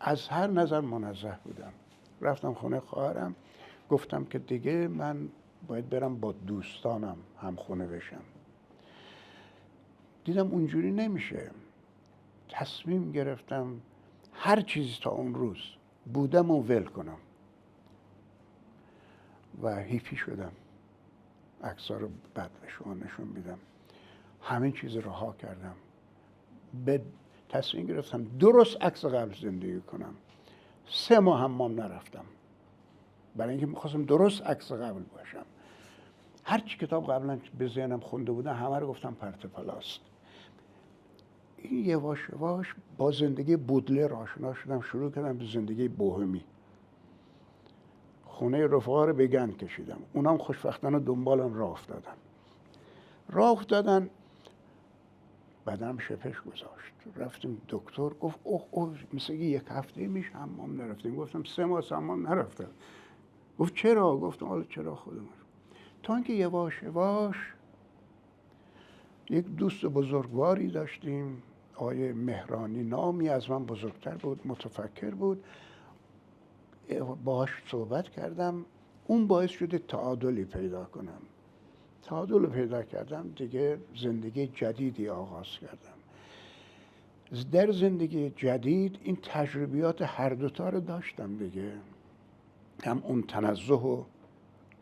از هر نظر منزه بودم. رفتم خونه خواهرم، گفتم که دیگه من باید برم با دوستانم هم خونه بشم. دیدم اونجوری نمیشه. تصمیم گرفتم هر چیزی تا اون روز بودم و ول کنم و هیپی شدم. عکس‌ها رو بعد به شما نشون میدم. همین چیز رو رها کردم. به تصمیم گرفتم درست عکس قبل زندگی کنم. 3 ماه حمام نرفتم، برای اینکه میخواستم درست عکس قبل باشم. هر چی کتاب قبلا به ذهنم خونده بودم همه رو گفتم پرت پلاست. این یواش یواش با زندگی بودلر آشنا شدم، شروع کردم به زندگی بوهمی. خونه رفقا رو به گند کشیدم، اونام خوشبختانه دنبالم راه افتادن. بدنم شپش گذاشت. رفتیم دکتر، گفت اوه مثل یک هفته میشه حمام نرفتیم. گفتم 3 ماه حمام نرفتم. گفت چرا؟ گفتم حالا چرا خودم. تا اینکه یواش یواش یک دوست بزرگواری داشتیم، آقای مهرانی نامی، از من بزرگتر بود، متفکر بود. باهاش صحبت کردم، اون باعث شده تعادلی پیدا کنم. تعادل پیدا کردم، دیگه زندگی جدیدی آغاز کردم. در زندگی جدید این تجربیات هر دوتا رو داشتم دیگه، هم اون تنزه و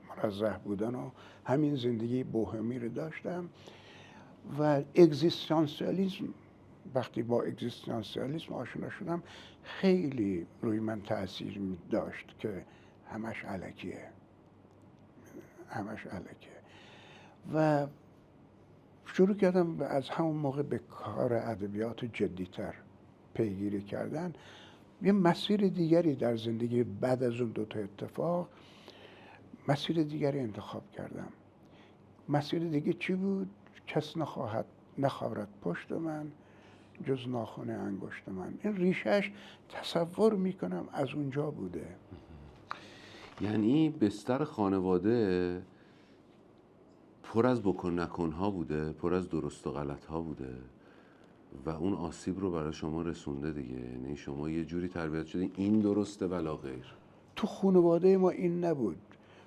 منزه بودن و همین زندگی بوهمی رو داشتم. و اگزیستانسیالیسم، وقتی با اگزیستانسیالیسم آشنا شدم خیلی روی من تأثیر داشت که همش الکیه. و شروع کردم از همون موقع به کار ادبیات جدی‌تر پیگیری کردن. یه مسیر دیگری در زندگی بعد از اون 2 تا اتفاق، مسیر دیگری انتخاب کردم. مسیر دیگه چی بود؟ کس نخواهد پشت من جز ناخن انگشت من. این ریشش تصور میکنم از اونجا بوده.
یعنی بستر خانواده پر از بکن نکن ها بوده، پر از درست و غلط ها بوده و اون آسیب رو برای شما رسونده دیگه. یعنی شما یه جوری تربیت شدین این درسته ولا غیر.
تو خانواده ما این نبود.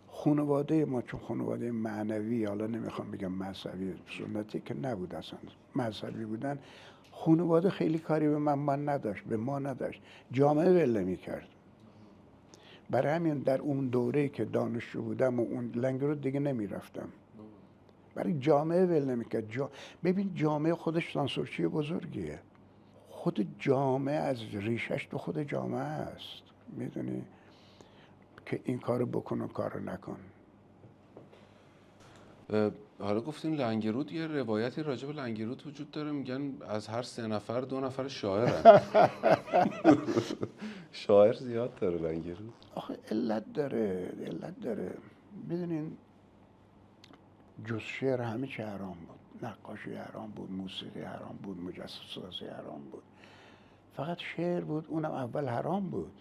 خانواده ما چون خانواده معنوی، حالا نمیخوام بگم مذهبی، سنتی که نبود، اصلا مذهبی بودن، خانواده خیلی کاری به من نداشت، به ما نداشت. جامعه ول نمی‌کرد. برای همین در اون دوره‌ای که دانشجو بودم و اون لنگ رو دیگه نمیرفتم، برای جامعه ول نمی‌کرد. ببین جامعه خودش سانسورچی بزرگیه. خود جامعه از ریشش تو خود جامعه است، میدونی که این کارو بکن و کارو نکن.
حالا گفتین لنگرود، یه روایتی راجع به لنگرود وجود داره، میگن از هر 3 نفر 2 نفر شاعرن. شاعر زیاد داره لنگرود.
آخه علت داره. میدونین جز شعر همه چی حرام بود. نقاشی حرام بود، موسیقی حرام بود، مجسمه‌سازی حرام بود. فقط شعر بود، اونم اول حرام بود.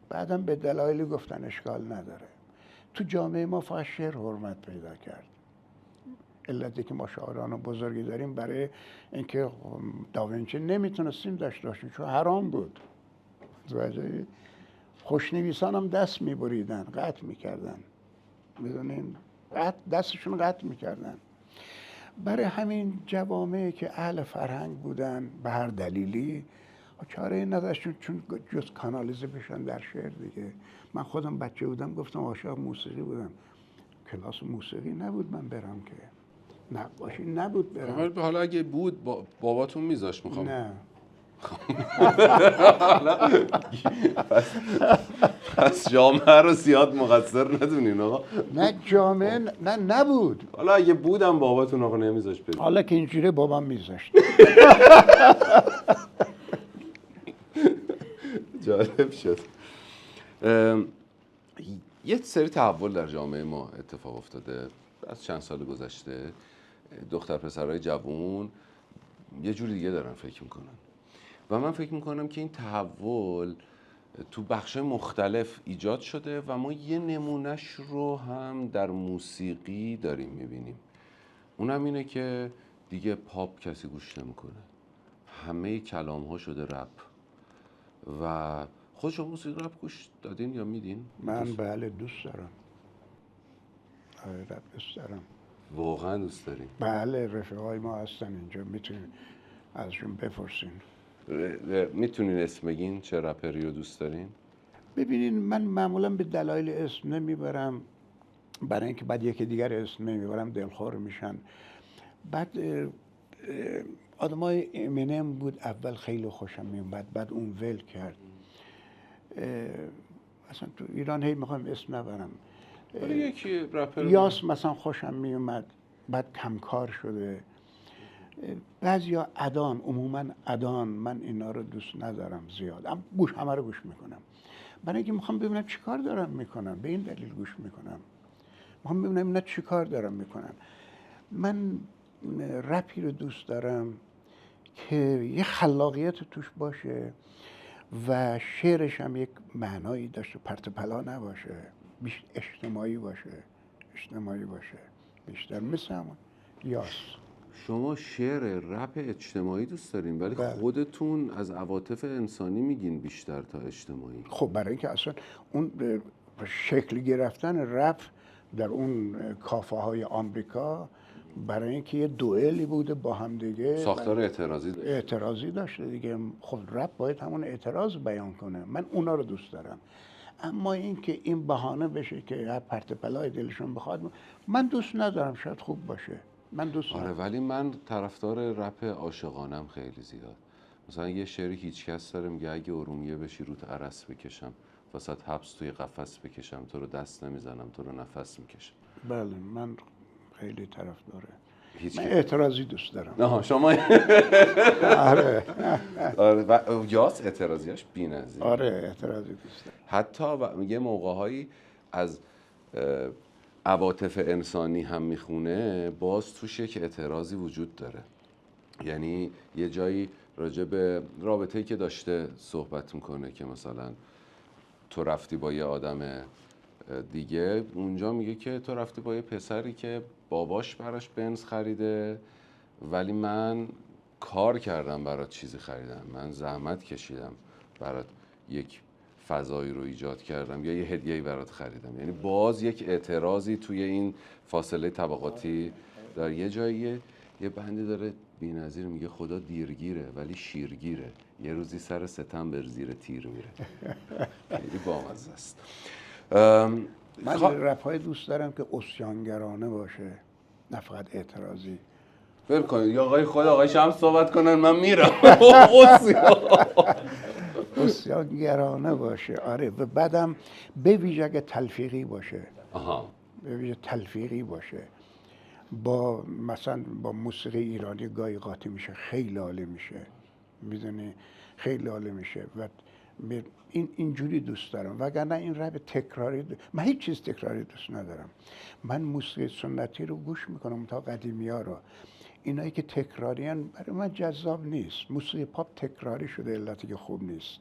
بعدم به دلایلی گفتن اشکال نداره. تو جامعه ما فقط شعر حرمت پیدا کرد. علتی که ما شاعران بزرگی داریم برای اینکه داوینچی نمیتونستیم داشته باشیم چون حرام بود. خوشنویسان هم دست میبریدن، قطع میکردن. میدونین دستشون قطع میکردن. برای همین جوامعی که اهل فرهنگ بودن به هر دلیلی چاره نداشتن چون جز کانالیزه بشن در شعر دیگه. من خودم بچه بودم گفتم عاشق موسیقی بودم. کلاس موسیقی نبود من برم که، نقاشی نبود برم.
حالا اگه بود باباتون میذاشت میخوام.
نه.
پس جامعه رو زیاد مقصر ندونین آقا.
نه جامعه نبود.
حالا اگه بودم باباتون آقا نمیذاشت برید.
حالا که اینجوری بابام میذاشت.
جالب شد. یه سری تحول در جامعه ما اتفاق افتاده از چند سال گذشته. دختر پسرهای جوون یه جوری دیگه دارن فکر میکنن و من فکر میکنم که این تحول تو بخش‌های مختلف ایجاد شده و ما یه نمونهش رو هم در موسیقی داریم میبینیم. اونم اینه که دیگه پاپ کسی گوش نمیکنه، همه کلام‌ها شده رپ. و خود شما موسیقی رپ گوش دادین یا میدین؟
من بله دوست دارم. رپ دوست دارم.
واقعا دوست دارین؟
بله رفیقای ما هستن اینجا، میتونین ازشون بپرسین.
میتونین اسم بگین چه رپری رو دوست دارین؟
ببینین من معمولا به دلایل اسم نمیبرم، برای اینکه بعد یکی دیگر اسم نمیبرم دلخور میشن. بعد آدمای امینم بود اول خیلی خوشم میومد، بعد اون ول کرد. اصلا تو ایران هی میخوام اسم نبرم.
ولی یکی رپر
یاس مثلا خوشم میومد، بعد کمکار شده. بعضیا ادان، عموما ادان، من اینا رو دوست ندارم زیاد. اما همه رو گوش میکنم برای اینکه میخوام ببینم چی کار دارم میکنم. به این دلیل گوش میکنم، میخوام ببینم اینا چی کار دارم میکنن. من رپی رو دوست دارم که یه خلاقیت توش باشه و شعرش هم یک معنایی داشته، پرت پلا نباشه، اجتماعی باشه بیشتر مثل همون یاس.
شما شعر رپ اجتماعی دوست دارین ولی
بله.
خودتون از عواطف انسانی میگین بیشتر تا اجتماعی.
خب برای اینکه اصلا اون شکل گرفتن رپ در اون کافه های آمریکا برای اینکه یه دوئلی بوده با هم دیگه،
ساختار اعتراضی
داشته دیگه. خب رپ باید همون اعتراض بیان کنه. من اونا رو دوست دارم. اما اینکه این بهانه بشه که هر پرت پلای دلشون بخواد، من دوست ندارم. شاید خوب باشه، من دوست ندارم.
آره ولی من طرفدار رپ عاشقانم خیلی زیاد. مثلا یه شعری هیچکس داره میگه اگه ارومیه بشی روت عرس بکشم، واسه حبس توی قفس بکشم، تو رو دست نمیزنم، تو رو نفس میکشم.
بله من خیلی طرفداره.
من
اعتراضی دوست دارم.
نه شما
آره.
آره و یاس اعتراضیاش بی‌نظیره.
آره اعتراضی دوست دارم.
حتی یه موقع‌هایی از عواطف انسانی هم میخونه، باز توش یک اعتراضی وجود داره. یعنی یه جایی راجع به رابطه‌ای که داشته صحبت میکنه که مثلا تو رفتی با یه آدم دیگه، اونجا میگه که تو رفتی با یه پسری که باباش براش بنز خریده ولی من کار کردم برات چیزی خریدم، من زحمت کشیدم برات یک فضایی رو ایجاد کردم یا یه هدیه‌ای برات خریدم. یعنی باز یک اعتراضی توی این فاصله طبقاتی در یه جایی یه بندی داره بی‌نظیر میگه خدا دیرگیره ولی شیرگیره، یه روزی سر ستم بر زیر تیر میره. خیلی بامزه است.
من رپ‌های دوست دارم که عصیانگرانه باشه، نه فقط اعتراضی.
ول کنید یا آقای شمس صحبت کنن من میرم.
عصیانگرانه باشه. آره و بعدم به ویژه اگه تلفیقی باشه.
آها.
به ویژه تلفیقی باشه. با مثلا با موسیقی ایرانی گاهی قاطی میشه، خیلی عالی میشه، میدونی، خیلی عالی میشه. و اینجوری دوست دارم، وگرنه این رب تکراری من هیچ چیز تکراری دوست ندارم. من موسیقی سنتی رو گوش میکنم تا قدیمی ها رو، اینایی که تکراریان برای من جذاب نیست. موسیقی پاپ تکراری شده، علتی که خوب نیست.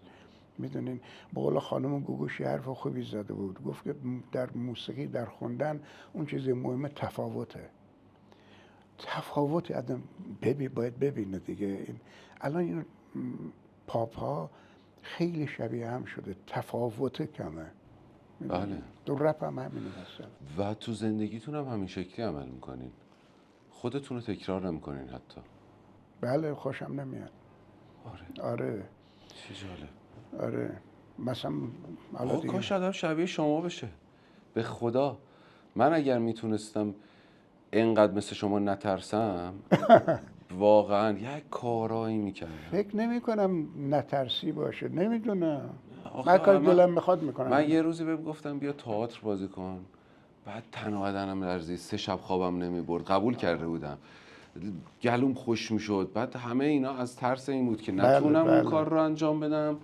میدونین با قول خانم گوگوشی حرف خوبی زده بود، گفت که در موسیقی، در خوندن، اون چیز مهم تفاوته. تفاوت آدم باید ببینه دیگه. الان این پاپ ها خیلی شبیه هم شده، تفاوت کمه.
بله.
تو رپ هم همینه هستن.
و تو زندگیتون هم همین شکلی عمل میکنین؟ خودتون رو تکرار نمیکنین حتی؟
بله، خوشم نمیاد. آره
چه جالب.
آره. مثلا حالا
آقا
دیگه
کاش آدم شبیه شما بشه. به خدا من اگر میتونستم اینقدر مثل شما نترسم واقعا یک کارایی میکردم.
فکر نمی کنم نترسی باشه، نمیدونم.
آخه
من کار دلم میخواد میکنم.
من یه روزی بهم گفتم بیا تئاتر بازی کن، بعد تن و بدنم لرزید، 3 شب خوابم نمیبرد. قبول کرده بودم، گلوم خوش میشد. بعد همه اینا از ترس این بود که نتونم اون کار رو انجام بدم.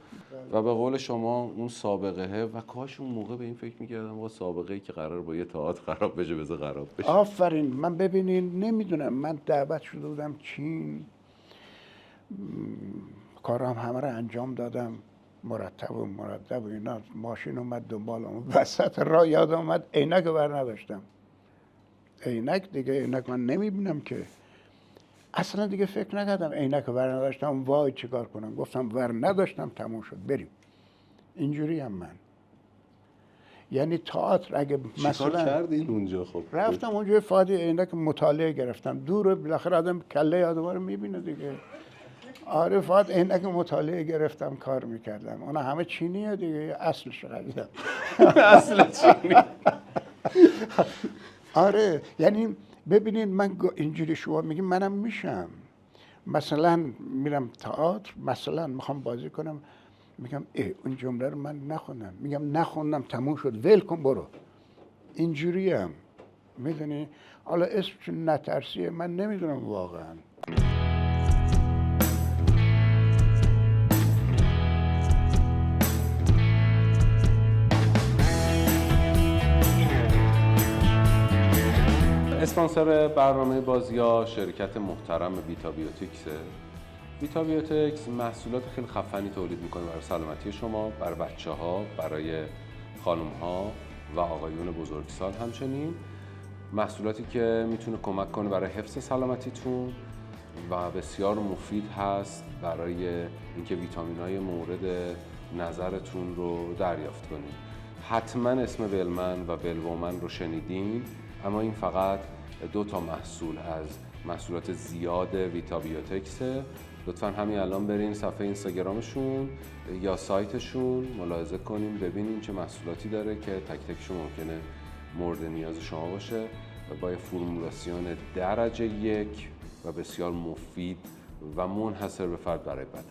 و به قول شما اون سابقه، و کاش اون موقع به این فکر میکردم آقا سابقه ای که قرار با یه تئاتر خراب بشه بذار خراب بشه.
آفرین. من ببینین نمیدونم، من دعوت شده بودم چین، کارم همه رو انجام دادم مرتب و اینا. ماشین اومد دنبالم، وسط راه یاد اومد عینک ور نداشتم. عینک دیگه، عینک من نمیبینم که. اصلا دیگه فکر نکردم عینک ور نداشتم، وای چیکار کنم. گفتم ور نداشتم، تموم شد، بریم. اینجوری هم من. یعنی تئاتر اگه
چیکار
مثلا
کردین اونجا؟ خب
رفتم اونجا فادی عینک مطالعه گرفتم، دور بالاخره آدم کله آدم رو میبینه دیگه. آره فقط عینک مطالعه گرفتم کار میکردم. اونا همه چینیه دیگه، اصلش خریدم.
اصلا چینی.
آره یعنی ببینید من اینجوری شما میگیم منم میشم. مثلا میرم تئاتر، مثلا میخوام بازی کنم، میگم اون جمله رو من نخوندم، میگم نخوندم تموم شد، ول کن برو. اینجوری هم میدونی. حالا اسمش نترسیه، من نمیدونم واقعا.
اسپانسر برنامه بازی‌ها شرکت محترم ویتا بیوتیکسه. ویتا بیوتیکس محصولات خیلی خفنی تولید میکنه برای سلامتی شما، برای بچه‌ها، برای خانم‌ها و آقایون بزرگسال. همچنین محصولاتی که میتونه کمک کنه برای حفظ سلامتیتون و بسیار مفید هست برای اینکه ویتامین‌های مورد نظرتون رو دریافت کنید. حتما اسم ولمن و ولومن رو شنیدین، اما این فقط 2 تا محصول از محصولات زیاد ویتا بیوتکسه. لطفا همین الان برین صفحه اینستاگرامشون یا سایتشون ملاحظه کنین، ببینین چه محصولاتی داره که تک تکشون ممکنه مورد نیاز شما باشه و با فرمولاسیون درجه 1 و بسیار مفید و منحصر به فرد برای بدن.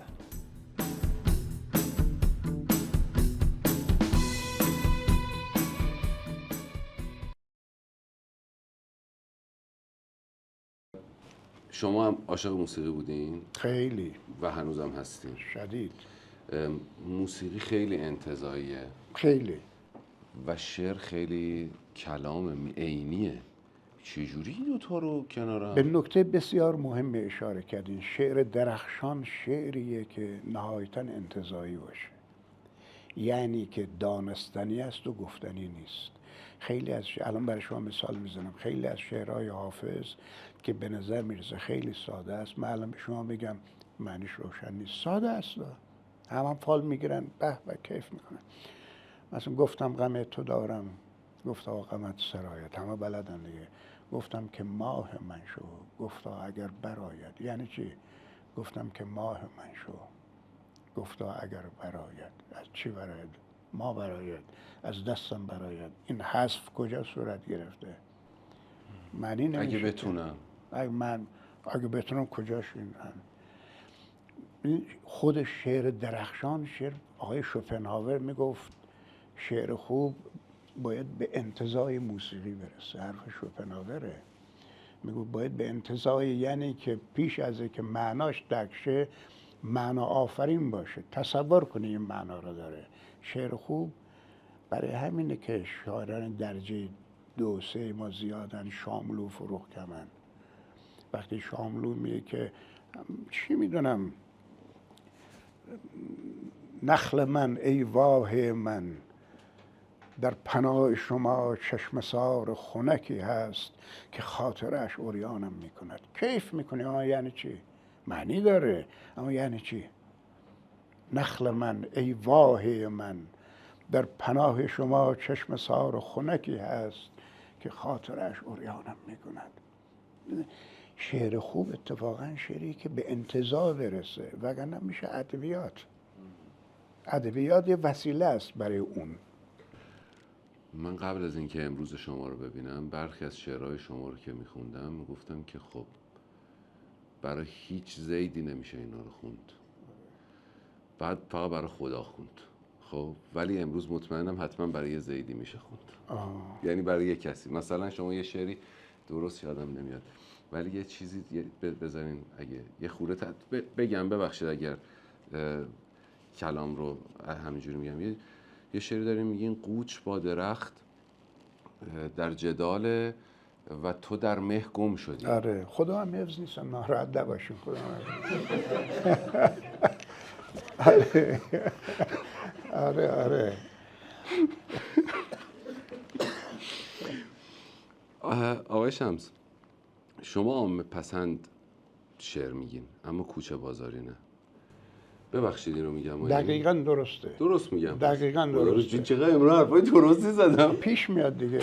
شما هم عاشق موسیقی بودین؟
خیلی.
و هنوزم هستین؟
شدید.
موسیقی خیلی انتزاعیه،
خیلی.
و شعر خیلی کلام عینیه. چجوری این دوتا رو کنار هم؟
به نکته بسیار مهم اشاره کردین. شعر درخشان شعریه که نهایتاً انتزاعی باشه، یعنی که دانستنی است و گفتنی نیست. خیلی از الان برای شما مثال میزنم، خیلی از شعرهای حافظ که به نظر میرسه خیلی ساده است، من الان به شما بگم معنیش روشن نیست، ساده است، هم فال میگیرن به کیف میکنن. مثلا گفتم غم تو دارم، گفتا غمت سرایت، همه بلدن دیگه. گفتم که ماه من شو، گفتا اگر برآید. یعنی چی؟ گفتم که ماه من شو، گفتا اگر برآید. از چی برآید؟ ما برآید، از دستم برآید. این حذف کجا صورت گرفته؟ معنی نمیشه.
اگه بتونم،
اگه بتونم کجاش این خود شعر درخشان. شعر آقای شوپنهاور میگفت شعر خوب باید به انتزاع موسیقی برسه. حرف شوپنهاوره. میگو باید به انتزاع، یعنی که پیش از که معناش درک شه معنا آفرین باشه، تصور کنی این معنا رو داره. شعر خوب برای همینه که شاعران درجه 2 3 ما زیادن، شاملو، فروغکمن. وقتی شاملو میگه که چی میدونم، نخل من ای واهه من، در پناه شما چشم سار خنکی هست که خاطرش عریانم میکند. کیف میکنی، اما یعنی چی؟ معنی داره، اما یعنی چی؟ نخل من ای واهه من، در پناه شما چشم سار خنکی هست که خاطرش عریانم میکند. شعر خوب اتفاقا شعری که به انتزاع برسه، وگرنه میشه ادبیات. ادبیات یه وسیله است برای اون.
من قبل از اینکه امروز شما رو ببینم، برخی از شعرهای شما رو که میخوندم گفتم که خب برای هیچ زیدی نمیشه اینا رو خوند، بعد فقط برای خدا خوند. خب ولی امروز مطمئنم حتما برای یه زیدی میشه خوند. یعنی برای یه کسی. مثلا شما یه شعری درست یادم نمیاد ولی یه چیزی بذارین، اگه یه خورده بگم، ببخشید اگر کلام رو همینجوری میگم. یه شعری داریم میگین قوچ با درخت در جدال و تو در مه گم شدی.
آره، خدا هم حفظ نیستم، ناراحت نباشین. خدا آره آره آره.
آقای شمس، شما عامه پسند شعر میگین اما کوچه بازاری نه. ببخشید این رو میگم.
دقیقاً درسته.
درست میگم.
دقیقاً درسته.
چقدر امروز حرفای درستی زدم.
پیش میاد دیگه.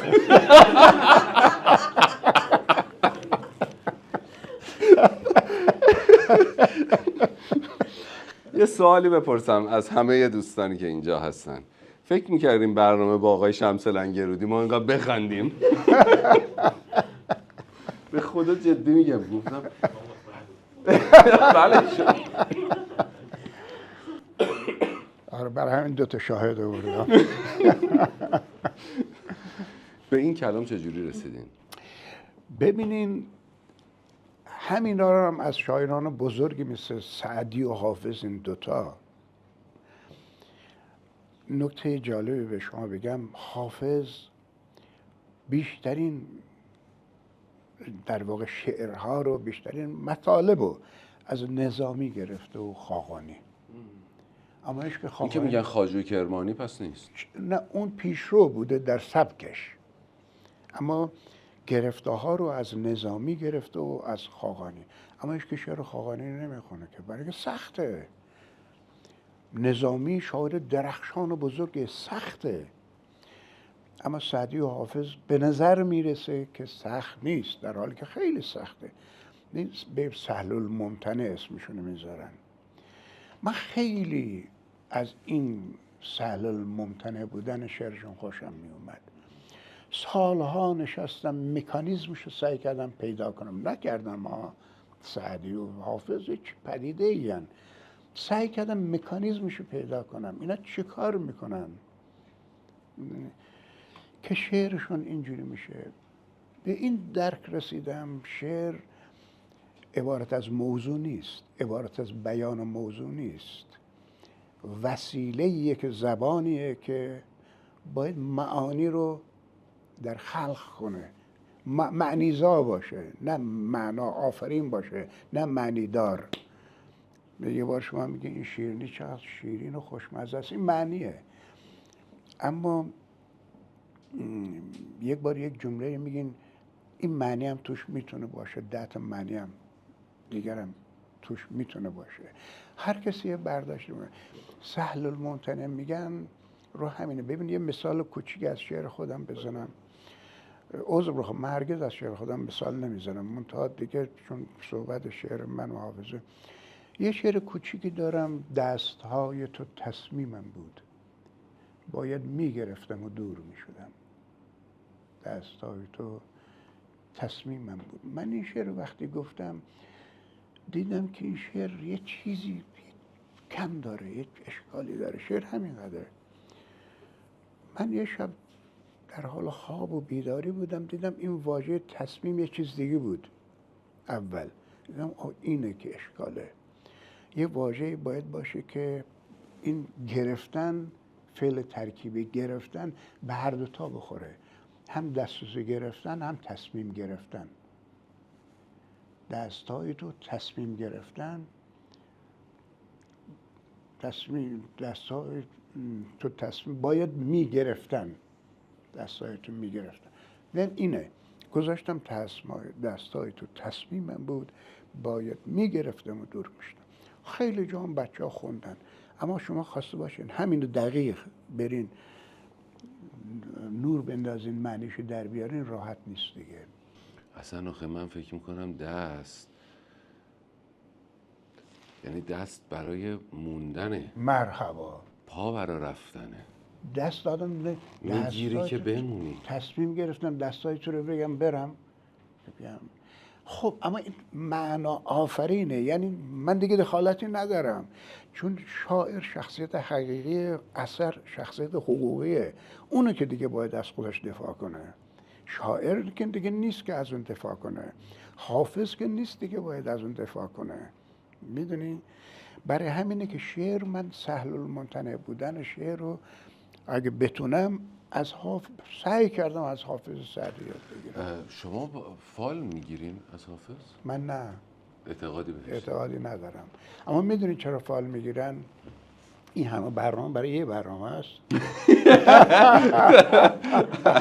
یه سوالی بپرسم از همه دوستانی که اینجا هستن. فکر میکردیم برنامه با آقای شمس لنگرودی ما اینقدر بخندیم؟ به خدا جدی میگم. گفتم بله شد.
آره، برای همین 2 شاهد آوردم.
به این کلام چجوری رسیدین؟
ببینین همین رو هم از شاعران بزرگی مثل سعدی و حافظ، این 2 نکته جالبی به شما بگم. حافظ بیشترین در واقع شعرها رو، بیشترین مطالب رو از نظامی گرفته و خاقانی. اما عشق
این
خاقانی
که میگن خواجه کرمانی پس نیست.
نه، اون پیشرو بوده در سبکش، اما گرفته ها رو از نظامی گرفته و از خاقانی. اما عشق شعر خاقانی نمیخونه که، برای که سخته. نظامی شاعر درخشان و بزرگ، سخته. اما سعدی و حافظ به نظر میرسه که سخت نیست، در حالی که خیلی سخته. به سهل الممتنع اسمشون میذارن. من خیلی از این سهل الممتنع بودن شعرشون خوشم میومد. سالها نشستم مکانیزمش رو سعی کردم پیدا کنم، نکردم. سعدی و حافظ هیچ پدیده این، سعی کردم مکانیزمش رو پیدا کنم، اینا چه کار میکنن که شعرشون اینجوری میشه. به این درک رسیدم شعر عبارت از موضوع نیست، عبارت از بیان موضوع نیست، وسیله‌ایه که زبانیه که باید معانی رو در خلق کنه، معنیزا باشه، نه معنا آفرین باشه، نه معنی دار. یه بار شما میگه این شیرینی چقدر شیرین و خوشمزه است، این معنیه. اما یک بار یک جمله میگین این معنی هم توش میتونه باشه، 10 تا معنی هم دیگرم توش میتونه باشه. هر کسی برداشت میکنه. سهل الممتنع میگن رو همینه. ببین یه مثال کوچیک از شعر خودم بزنم. عذر بخوام، من هرگز از شعر خودم مثال نمیزنم، منتها دیگه چون صحبت شعر من و حافظه. یه شعر کوچیکی دارم، دستهای تو تصمیمم بود، باید میگرفتم و دور میشدم. دستهای تو تصمیمم بود. من این شعر وقتی گفتم دیدم که این شعر یه چیزی کم داره، یه اشکالی داره. شعر همینقدره. من یه شب در حال خواب و بیداری بودم، دیدم این واژه تصمیم یه چیز دیگه بود. اول دیدم اینه که اشکاله، یه واژه‌ای باید باشه که این گرفتن، فعل ترکیبی گرفتن به هر دو تا بخوره، هم دسترسی گرفتن هم تصمیم گرفتن. دستای تو تصمیم گرفتن، دستای تو تصمیم باید میگرفتن، دستای تو میگرفتن. من اینه گذاشتم، دستای تو تصمیمم بود، باید میگرفتم و دور میشتم. خیلی جا هم بچه ها خوندن، اما شما خواسته باشین همین دقیق برین نور بندازین معنیشو در بیارین، راحت نیست دیگه.
اصلا آخه من فکر میکنم دست یعنی دست برای موندنه،
مرحبا.
پا برای رفتنه.
دست دادم
میگیری که بمونی.
تصمیم گرفتم دستای تو رو بگم برم. خب اما این معنا آفرینه، یعنی من دیگه دخالتی ندارم، چون شاعر شخصیت حقیقی اثر شخصیت حقوقیه، اونو که دیگه باید از خودش دفاع کنه. شاعر که دیگه نیست که از اون دفاع کنه، حافظ که نیست دیگه باید از اون دفاع کنه. میدونی؟ برای همینه که شعر، من سهل الممتنع بودن شعر رو اگه بتونم از سعی کردم از حافظ سعدی یاد بگیرم.
شما فال میگیرین از حافظ؟
من نه،
اعتقادی بهش؟
اعتقادی ندارم. اما میدونی چرا فال میگیرن؟ این همه برنامه برای یه برنامه است.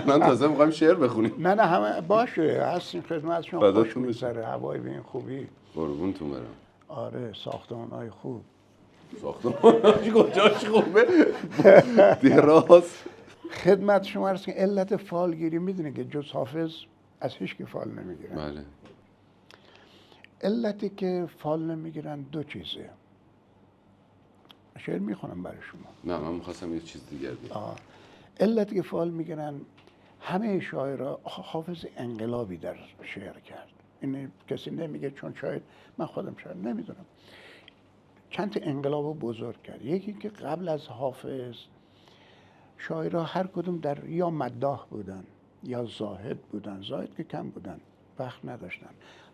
من تازه میخوایم شعر بخونیم.
نه همه باشه، هستیم خدمت شما، خوش میگذره، هوای به این خوبی.
قربونتون برم.
آره، ساختمان‌های خوب.
ساختمان‌هاش کجاش خوبه؟ دراز.
خدمت شما هست که علت فالگیری میدونی که جز حافظ از هیچ که فال نمیگیرن.
بله.
علتی که فال نمیگیرن دو چیزه. شعر میخونم برای شما.
نه من میخواستم یه چیز دیگر بگم.
علتی که فال میگیرن، همه شاعرها، حافظ انقلابی در شعر کرد. این کسی نمیگه، چون شاید من خودم شاید نمیدونم، چند تا انقلاب بزرگ کرد. یکی که قبل از حافظ شاعرها هر کدوم در یا مداح بودن یا زاهد بودن، زاهد که کم بودن، وقت نداشتن،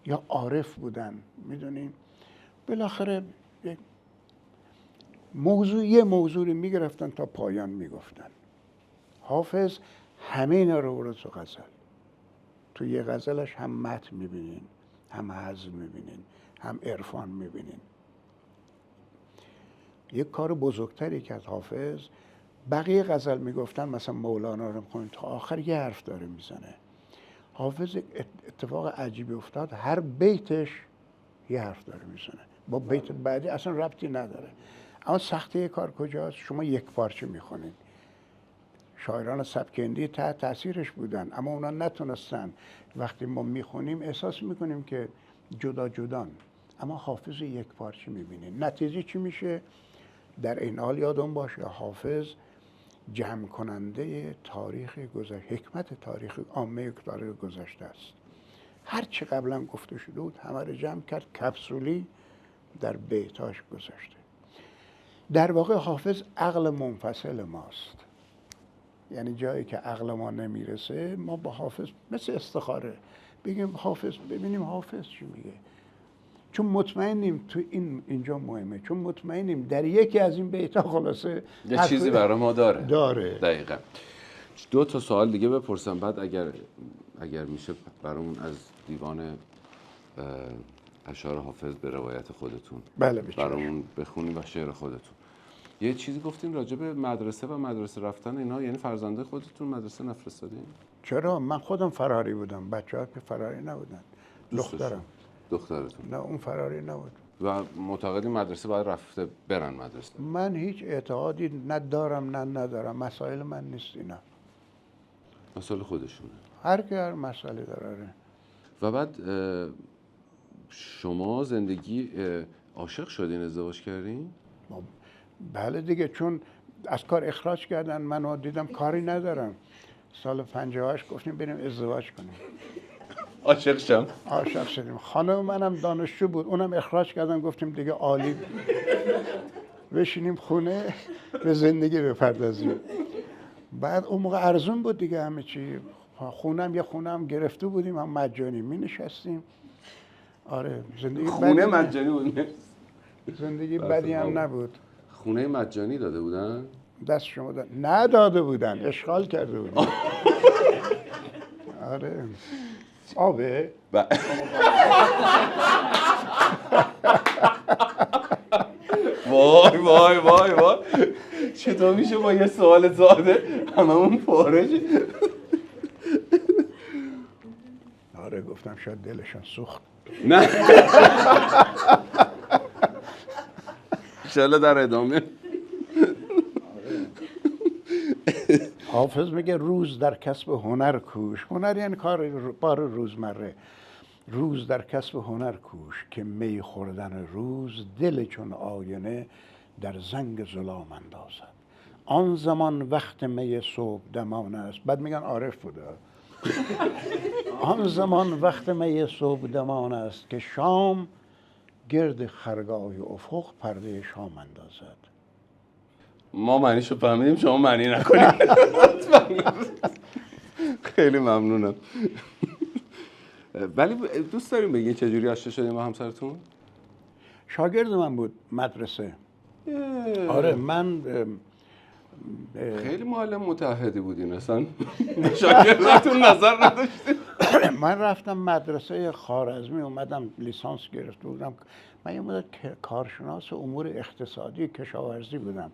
یا عارف بودن. میدونین بالاخره یه موضوعی میگرفتن تا پایان میگفتن. حافظ همه اینا رو برد تو غزل. تو یه غزلش هم متن میبینین، هم حزم میبینین، هم عرفان میبینین. یک کار بزرگتری که از حافظ، بقیه غزل میگفتن مثلا مولانا رو میخونین تا آخر یه حرف داره میزنه. حافظ اتفاق عجیبی افتاد، هر بیتش یه حرف داره میزنه، با بیت بعدی اصلا ربطی نداره. اما سختی کار کجاست؟ شما یک پارچه میخونین. شاعران سبک هندی تحت تاثیرش بودن، اما اونا نتونستن. وقتی ما میخونیم احساس میکنیم که جدا جدان، اما حافظ یک پارچه میبینین. نتیجه چی میشه؟ در این حال یادم باشه حافظ جمع کننده تاریخ گذشته، حکمت تاریخ عامه تاریخ گذشته است. هر چی قبلا گفته شده بود همه رو جمع کرد، کپسولی در بیتاش گذاشته. در واقع حافظ عقل منفصل ماست. یعنی جایی که عقل ما نمیرسه، ما با حافظ مثل استخاره بگیم حافظ، ببینیم حافظ چی میگه. چون مطمئنیم تو اینجا مهمه، چون مطمئنیم در یکی از این بیت‌ها خلاصه
یه چیزی برای ما داره. دقیقاً. 2 تا سوال دیگه بپرسم، بعد اگر میشه برامون از دیوان اشعار حافظ به روایت خودتون
بله
برامون بخونیم و شعر خودتون. یه چیزی گفتین راجع به مدرسه و مدرسه رفتن اینا، یعنی فرزنده خودتون مدرسه نفرستادین؟
چرا؟ من خودم فراری بودم، بچه‌ها که فراری نبودن. دخترتون؟ نه اون فراری نبود.
و معتقدی مدرسه باید رفته برن مدرسه؟
من هیچ اعتقادی ندارم، نه ندارم، مسائل من نیست اینا.
مسائل خودشونه.
هر کی هر مسئله داره.
و بعد شما زندگی عاشق شدین، ازدواج کردین؟
بله دیگه، چون از کار اخراج کردن، منو دیدم کاری ندارم. سال 58 گفتیم بریم ازدواج کنیم.
عاشق
شدیم. خانم منم دانشجو بود، اونم اخراج کردن، گفتیم دیگه عالی بشینیم خونه به زندگی بپردازیم. بعد اون موقع ارزون بود دیگه همه چی. خونم یه خونم گرفته بودیم، هم مجانی می نشستیم. آره زندگی
خونه
بدی
مجانی بود.
زندگی بدی هم نبود.
خونه مجانی داده بودن؟
دست شما نداده بودن، اشغال کرده بودن. آره آبه.
وای وای وای وای، چطور میشه با یه سوال ساده هممون پاره شیم؟
آره گفتم شاید دلشان سوخت.
نه انشالله در ادامه.
حافظ میگه روز در کسب هنر کوش. هنر یعنی کار روزمره. روز در کسب هنر کوش که می خوردن روز دل چون آینه در زنگ ظلام اندازد. آن زمان وقت می صبح دمان است. بعد میگن عارف بوده. آن زمان وقت می صبح دمان است که شام گرد خرگاه افق پرده شام اندازد.
ما معنیشو فهمیدیم، شما معنی نکنید. خیلی ممنونم. ولی دوست داریم بگین چجوری آشنا شدیم با همسرتون؟
شاگرد من بود مدرسه. آره من
خیلی معلم متعهدی بودین اصلا. شاگردتون نظر نداشتین؟
من رفتم مدرسه خوارزمی، اومدم لیسانس گرفته بودم. من یه مدت کارشناس امور اقتصادی کشاورزی بودم.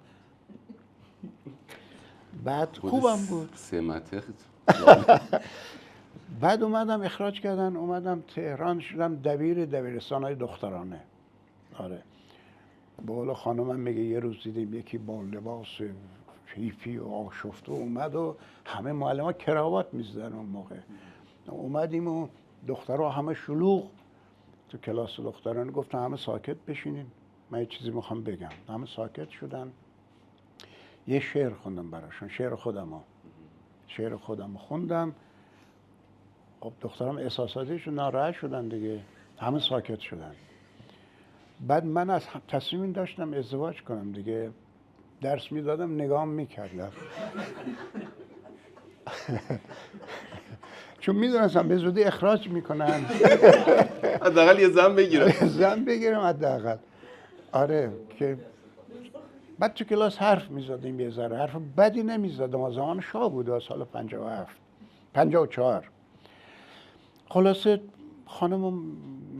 بعد خوبم بود.
سمته.
بعد اومدم اخراج کردن، اومدم تهران شدم دبیرستان‌های دخترانه. آره به قول خانمم میگه یه روز دیدیم یکی با لباس هیپی و آشفته اومد و همه معلم‌ها کراوات می‌زدن اون موقع. اومدیم و دخترها همه شلوغ تو کلاس دخترانه. گفتم همه ساکت بشینین، من یه چیزی میخوام بگم. همه ساکت شدن. یه شعر خوندم براشون، شعر خودم خوندم. خب دخترم احساساتیشون ناراحت شدن دیگه، همه ساکت شدن. بعد من از تصمیم داشتم ازدواج کنم دیگه. درس میدادم نگام میکردم. چون میدونستم به زودی اخراج میکنن.
حداقل یه زن بگیرم.
زن بگیرم حداقل. آره که بعد تو کلاس حرف میزدیم، یه ذره حرف بدی نمیزدم. از زمان شاه بود، سال 54. خلاصه خانم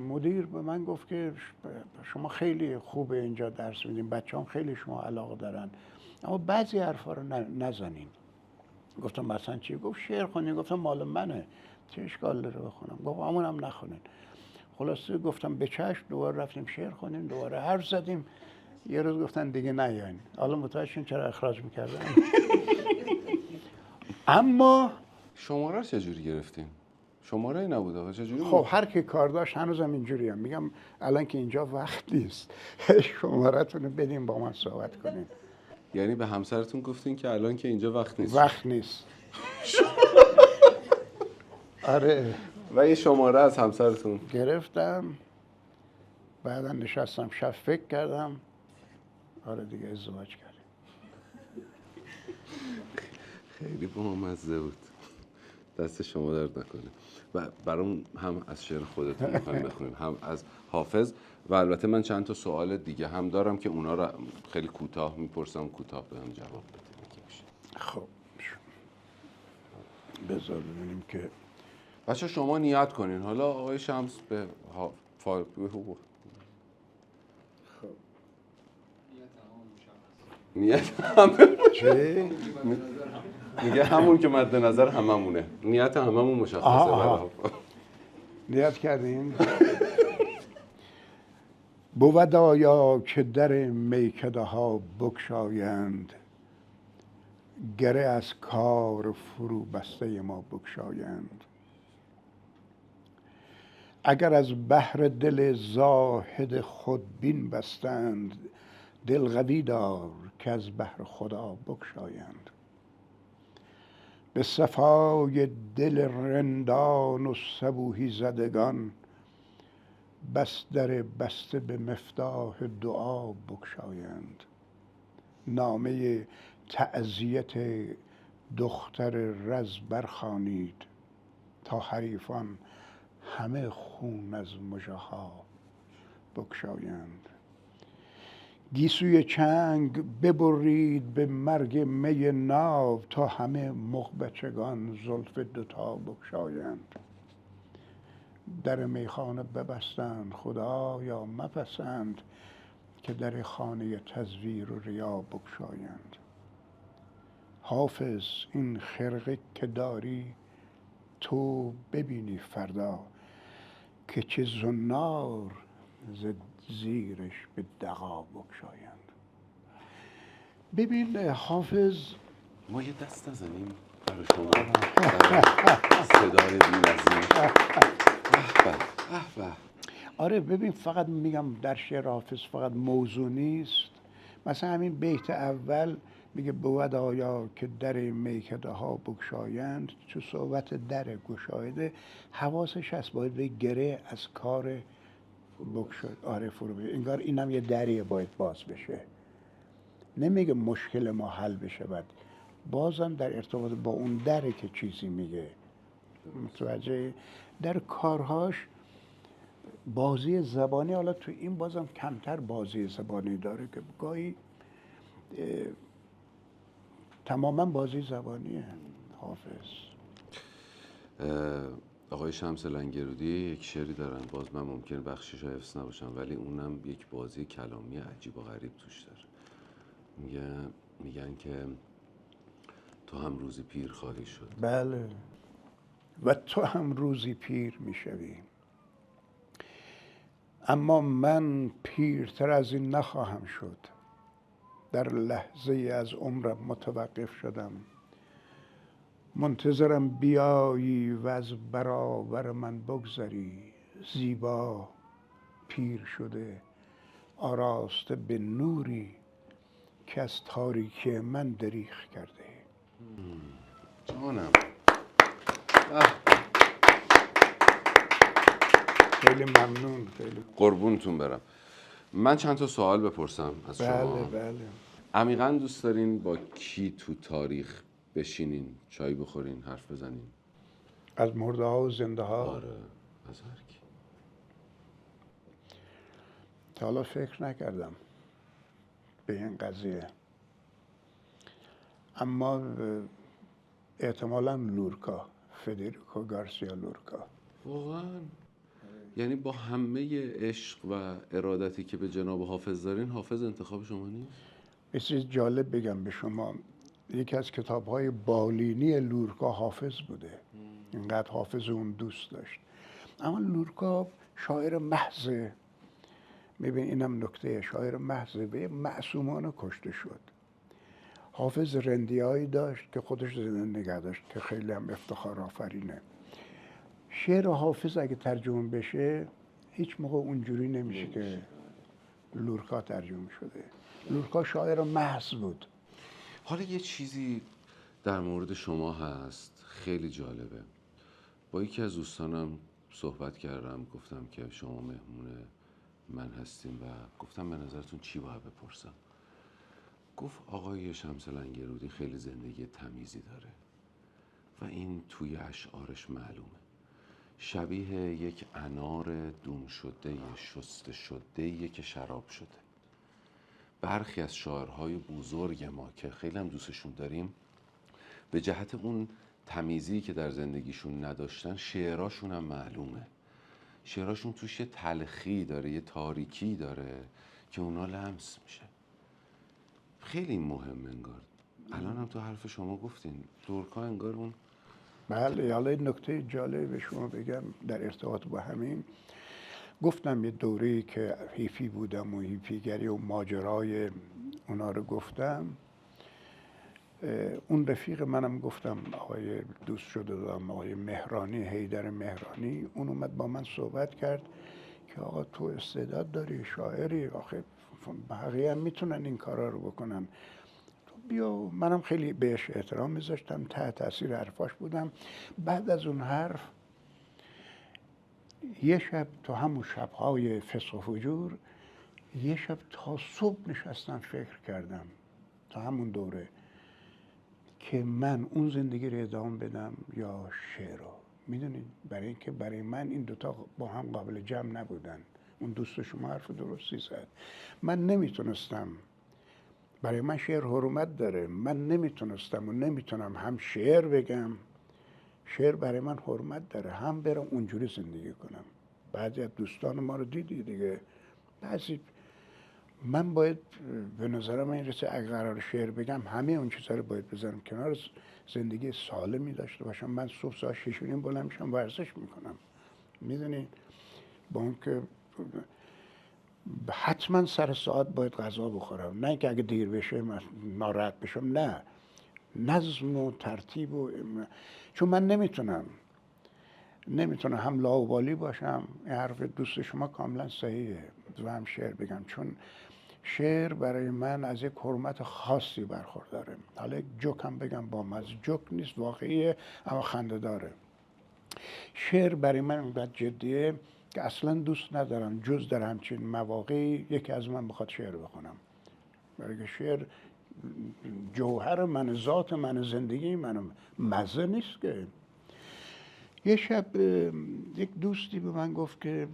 مدیر به من گفت که شما خیلی خوبه اینجا درس میدین، بچه‌ام خیلی شما علاقه دارن، اما بعضی حرفا رو نزنین. گفتم مثلا چی؟ گفت شعر خونین. گفتم مال منه، چه اشکال داره بخونم؟ گفت همونم نخونین. خلاصه گفتم به چشم. دوباره رفتیم شعر خونیم، دوباره حرف زدیم. یه روز گفتن دیگه نیاین. حالا متوجه شدین چرا اخراج میکردن. اما
شماره رو چجوری گرفتین؟ شماره نبود آقا، چجوری؟
خب هر کی کار داشت، هنوزم اینجوری هم میگم الان که اینجا وقت نیست، شماره‌تون رو بدین با من صحبت کنین.
یعنی به همسرتون گفتین که الان که اینجا وقت نیست؟
وقت نیست. آره
و یه شماره از همسرتون
گرفتم. بعدا نشستم شب فکر کردم. آره دیگه ازدواج کردیم.
خیلی بامزه بود. دست شما درد نکنه. و برام هم از شعر خودتون میخوایم بخونیم، هم از حافظ. و البته من چند تا سوال دیگه هم دارم که اونا رو خیلی کوتاه میپرسم، کوتاه بهم جواب بدید.
خب بذار ببینیم که
بچه شما نیت کنین. حالا آقای شمس به نیت همه
چه؟
میگه همون که مد نظر هممونه. نیت هممون مشخصه.
نیت کردین؟ بود آیا که در میکده ها بگشایند، گره از کار فرو بسته ما بگشایند. اگر از بحر دل زاهد خودبین بستند، دل قوی دار که از بحر خدا بگشایند. به صفای دل رندان و صبوحی زدگان، بس در بسته به مفتاح دعا بگشایند. نامه تعزیت دختر رز برخوانید تا حریفان همه خون از مژه ها بگشایند. گیسوی چنگ ببرید به مرگ می ناب تا همه مغبچگان زلف دوتا بگشایند. در میخانه ببستند خدایا مپسند که در خانه تزویر و ریا بگشایند. حافظ این خرقه که داری تو ببینی فردا که چه زنار ز زیرش به دغا بگشایند. ببین حافظ،
ما یه دست نزنیم برای شما صدای بی‌نظیر. به به.
آره ببین، فقط میگم در شعر حافظ فقط موضوع نیست. مثلا همین بیت اول میگه بود آیا که در میکده ها بگشایند، تو صحبت در گشایده حواسش هست باید به گره از کار بگشاید. آره فرو بگه. انگار اینم یه دریه باید باز بشه. نمیگه مشکل ما حل بشه، بعد بازم در ارتباط با اون دره که چیزی میگه. متوجه؟ در کارهاش بازی زبانی، حالا تو این بازم کمتر بازی زبانی داره که گاهی تماما بازی زبانیه حافظ.
آقای شمس لنگرودی یک شعری دارن، باز من ممکن بخشش رو حفظ نباشم ولی اونم یک بازی کلامی عجیب و غریب توش داره. میگن که تو هم روزی پیر خواهی شد.
بله، و تو هم روزی پیر میشوی، اما من پیرتر از این نخواهم شد. در لحظه از عمرم متوقف شدم، منتظرم بیایی و از برابر من بگذری. زیبا پیر شده آراسته به نوری که از تاریکی من دریغ کرده.
جانم.
خیلی ممنون. خیلی
قربونتون برم. من چند تا سوال بپرسم از شما.
بله.
عمیقاً دوست دارین با کی تو تاریخ بشینین، چای بخورین، حرف بزنین؟
از مرده ها و زنده ها؟
آره، از هر کی.
تا حالا فکر نکردم به این قضیه، اما احتمالاً لورکا، فدریکو گارسیا لورکا.
واقعاً؟ یعنی با همه عشق و ارادتی که به جناب حافظ دارین، حافظ انتخاب شما نیست؟
یه چیز جالب بگم به شما، یکی از کتاب‌های بالینی لورکا حافظ بوده. اینقدر حافظ اون دوست داشت. اما لورکا شاعر محضه. میبین اینم نکته، شاعر محضه، به معصومانه کشته شد. حافظ رندیایی داشت که خودش زنده نگه داشت که خیلی هم افتخار آفرینه. شعر حافظ اگه ترجمه بشه هیچ موقع اونجوری نمیشه که لورکا ترجمه شده. لورکا شاعر محض بود.
حالا یه چیزی در مورد شما هست خیلی جالبه. با یکی از دوستانم صحبت کردم، گفتم که شما مهمون من هستیم و گفتم به نظرتون چی باید بپرسم. گفت آقای شمس لنگرودی خیلی زندگی تمیزی داره و این توی اشعارش معلومه. شبیه یک انار دون شده شسته شده که شراب شده. برخی از شاعرهای بزرگ ما که خیلی هم دوستشون داریم، به جهت اون تمیزی که در زندگیشون نداشتن، شعراشون هم معلومه. شعراشون توش یه تلخی داره، یه تاریکی داره که اونا لمس میشه. خیلی مهم انگار. الان هم تو حرف شما گفتین لورکا انگار اون.
بله، حالا این نکته جالب به شما بگم در ارتباط با همین. گفتم یه دوره‌ای که هیپی بودم و هیپیگری و ماجرای اونا رو گفتم. اون رفیق منم گفتم، آقای دوست شده دارم، آقای مهرانی، حیدر مهرانی، اون اومد با من صحبت کرد که آقا تو استعداد داری، شاعری، آخه بقیه هم میتونن این کارا رو بکنن، تو بیا. منم خیلی بهش احترام میذاشتم، تحت تاثیر حرفاش بودم. بعد از اون حرف یه شب، تو همون شب‌های فسق و فجور، یه شب تا صبح نشستم فکر کردم، تا همون دوره. که من اون زندگی رو ادامه بدم یا شعر رو. میدونید برای اینکه برای من این دوتا با هم قابل جمع نبودن. اون دوست شما حرف درستی زد. من نمیتونستم، برای من شعر حرمت داره، من نمیتونستم و نمیتونم هم شعر بگم، شعر برای من حرمت داره، هم برم اونجوری زندگی کنم. بعضی از دوستان ما رو دیدی دیگه، بعضی من باید به نظرم این رسه اگر قرار شعر بگم همه اون چیزا رو باید بذارم کنار، زندگی سالمی داشته باشم. من صبح ساعت 6:30 بلند میشم ورزش میکنم، میدونی، با اون که حتما سر ساعت باید غذا بخورم، نه اینکه اگه دیر بشه ناراحت بشم، نه، نظم و ترتیب و چون من نمیتونم هم لاابالی باشم. این حرف دوست شما کاملا صحیحه و هم شعر بگم، چون شعر برای من از یک حرمت خاصی برخورداره. حالا یک جوک هم بگم با مزه، جوک نیست واقعیه اما خنده داره. شعر برای من اونقدر جدیه که اصلا دوست ندارم جز در همچین مواقعی یکی از من بخواد شعر بخونم، برای که شعر جوهر من، ذات من، زندگی من، مزه نیست که. یه شب یک دوستی به من گفت که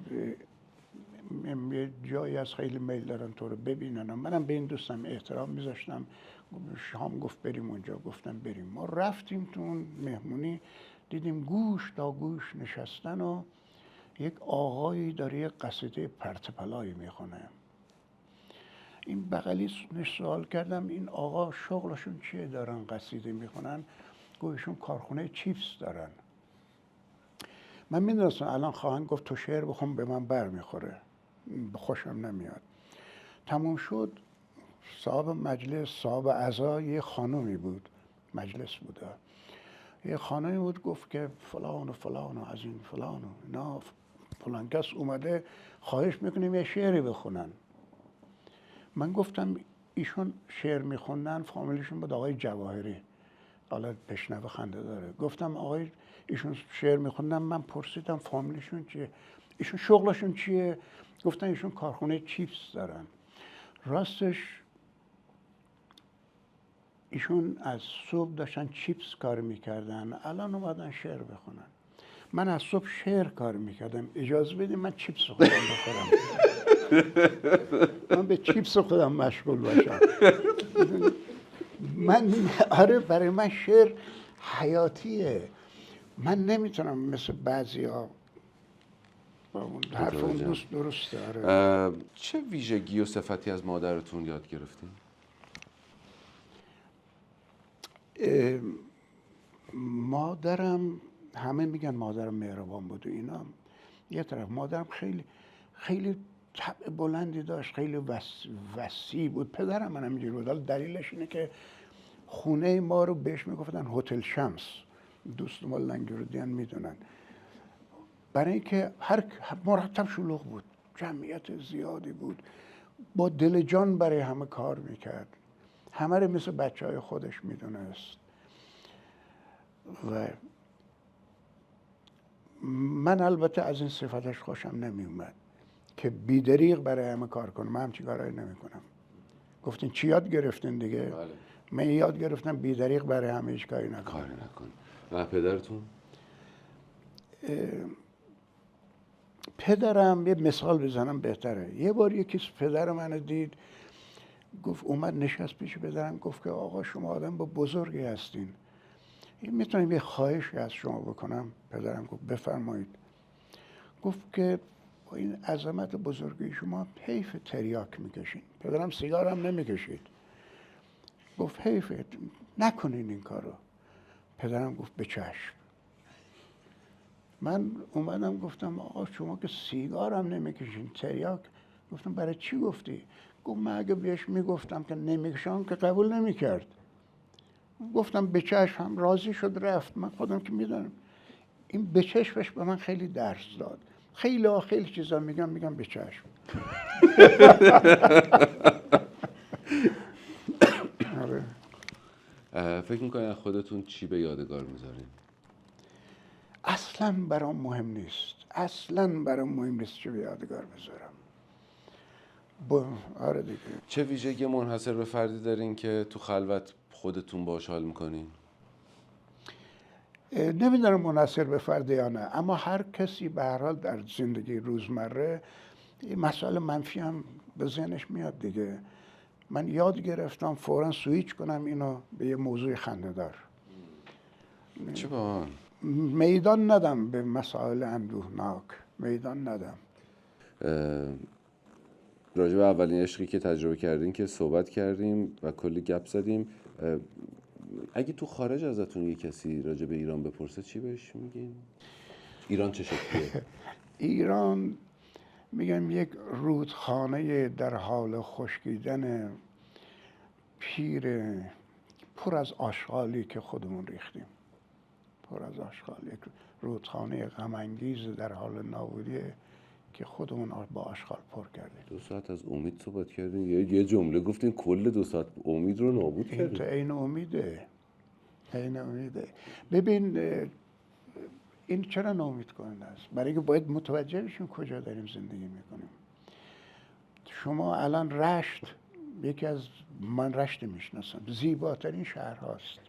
یه جایی از خیلی میل دارن تو رو ببینن. منم به این دوستم احترام میذاشتم. شام گفت بریم اونجا، گفتم بریم. ما رفتیم تو اون مهمونی، دیدیم گوش تا گوش نشستن و یک آقایی داره یک قصیده پرتپلایی میخونه. این بغلی سوال کردم این آقا شغلشون چیه دارن قصیده میخونن؟ گویشون کارخونه چیپس دارن. من میدونستم الان خواهند گفت تو شعر بخون، به من بر میخوره، خوشم نمیاد. تموم شد. صاحب مجلس، صاحب عزا یه خانومی بود، مجلس بوده، یه خانومی بود گفت که فلان و فلان و از این فلان و اینا فلان کس اومده خواهش میکنیم یه شعری بخونن. من گفتم ایشون شعر میخوندن، فامیلشون بود آقای جواهری، حالا پیشنهاد خنده داره. گفتم آقای ایشون شعر میخوندن، من پرسیدم فامیلشون چیه، ایشون شغلشون چیه؟ گفتن ایشون کارخونه چیپس دارن. راستش ایشون از صبح داشتن چیپس کار میکردن، الان اومدن شعر بخونن. من از صبح شعر کار میکردم، اجازه بدید من چیپس خودم بخورم. من به چیپس خودم مشغول باشم. من آره، برای من شعر حیاتیه. من نمیتونم مثل بعضیا، حرف اون دوست درسته. آره.
چه ویژگی و صفتی از مادرتون یاد گرفتین؟
مادرم، همه میگن مادرم مهربان بود و اینا، یه طرف مادرم خیلی طبع بلندی داشت، خیلی وسیع بود. پدرم من همینجوری بود. حالا دلیلش اینه که خونه ما رو بهش میگفتن هتل شمس، دوست ما لنگرودیان میدونن، برای اینکه هر مرتب شلوغ بود، جمعیت زیادی بود، با دل جان برای همه کار میکرد، همه رو مثل بچهای خودش میدونست. و من البته از این صفتش خوشم نمیومد که بیدریغ برای همه کار کنم. من همچین کارهایی نمیکنم. گفتین چی یاد گرفتین دیگه؟
بله.
من یاد گرفتم بیدریغ برای همه هیچ کاری نکنم.
کاری نکن. و پدرتون؟
پدرم یه مثال بزنم بهتره. یه بار یکی پدر منو دید، گفت اومد نشست پیش پدرم، گفت که آقا شما آدم با بزرگی هستین، میتونم یه خواهشی از شما بکنم؟ پدرم گفت بفرمایید. گفت که با این عظمت بزرگی شما حیف تریاک میکشین. پدرم سیگار هم نمیکشید. گفت حیف، نکنین این کارو. پدرم گفت به چشم. من اومدم گفتم آقا شما که سیگار هم نمیکشین، تریاک، گفتم برای چی گفتی؟ گفت من اگه بهش میگفتم که نمیکشم که قبول نمیکرد. گفتم به چشم، هم راضی شد رفت. من خودم که میدونم این به چشمش به من خیلی درس داد. خیلی چیزا میگم به چشم. آره.
فکر میکنین خودتون چی به یادگار میذارین؟
اصلا برام مهم نیست چی به یادگار بذارم. آره دیگه.
چه ویژگی منحصر به فردی دارین که تو خلوت خودتون باهاش حال میکنین؟
نمیدونم منحصر به فرد یا نه، اما هر کسی به هر حال در زندگی روزمره این مسائل منفی هم به ذهنش میاد دیگه. من یاد گرفتم فوراً سویچ کنم اینو به یه موضوع خنده‌دار.
چه با
میدان ندم به مسائل اندوهناک، میدان ندم.
راجع به اولین عشقی که تجربه کردین که صحبت کردیم و کلی گپ زدیم. اگه تو خارج ازتون یه کسی راجع به ایران بپرسه چی بهش میگین؟ ایران چه شکلیه؟
ایران میگم یک رودخانه در حال خشکیدن، پیر، پر از آشغالی که خودمون ریختیم، پر از آشغال، یک رودخانه غم انگیز در حال نابودیه که خودمون با آشغال پر کردیم.
2 ساعت از امید صحبت کردین، یه جمله گفتین کل 2 ساعت امید رو نابود
این
کردین.
تا عین امیده، عین امیده. ببین این چرا ناامید کننده است؟ برای اینکه باید متوجه بشیم کجا داریم زندگی میکنیم. شما الان رشت، یکی از، من رشت میشناسم، زیباترین شهر هاست.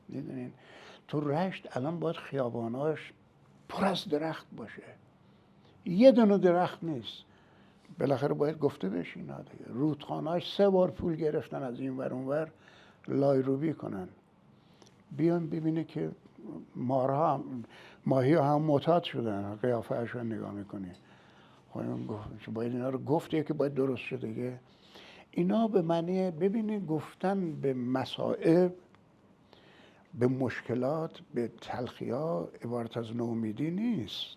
میدونین تو رشت الان باید خیاباناش پر از درخت باشه، یه دونه درخت نیست. بالاخره باید گفته بشه اینا دیگه. رودخانه‌اش 3 بار پول گرفتن از این ور اون ور لایروبی کنن. بیان ببینه که مارها ماهی هم معتاد شدن، قیافه رو نگاه میکنی. باید اینا رو گفته که باید درست شده دیگه. اینا به معنی ببینید گفتن به مصائب، به مشکلات، به تلخی‌ها عبارت از نومیدی نیست.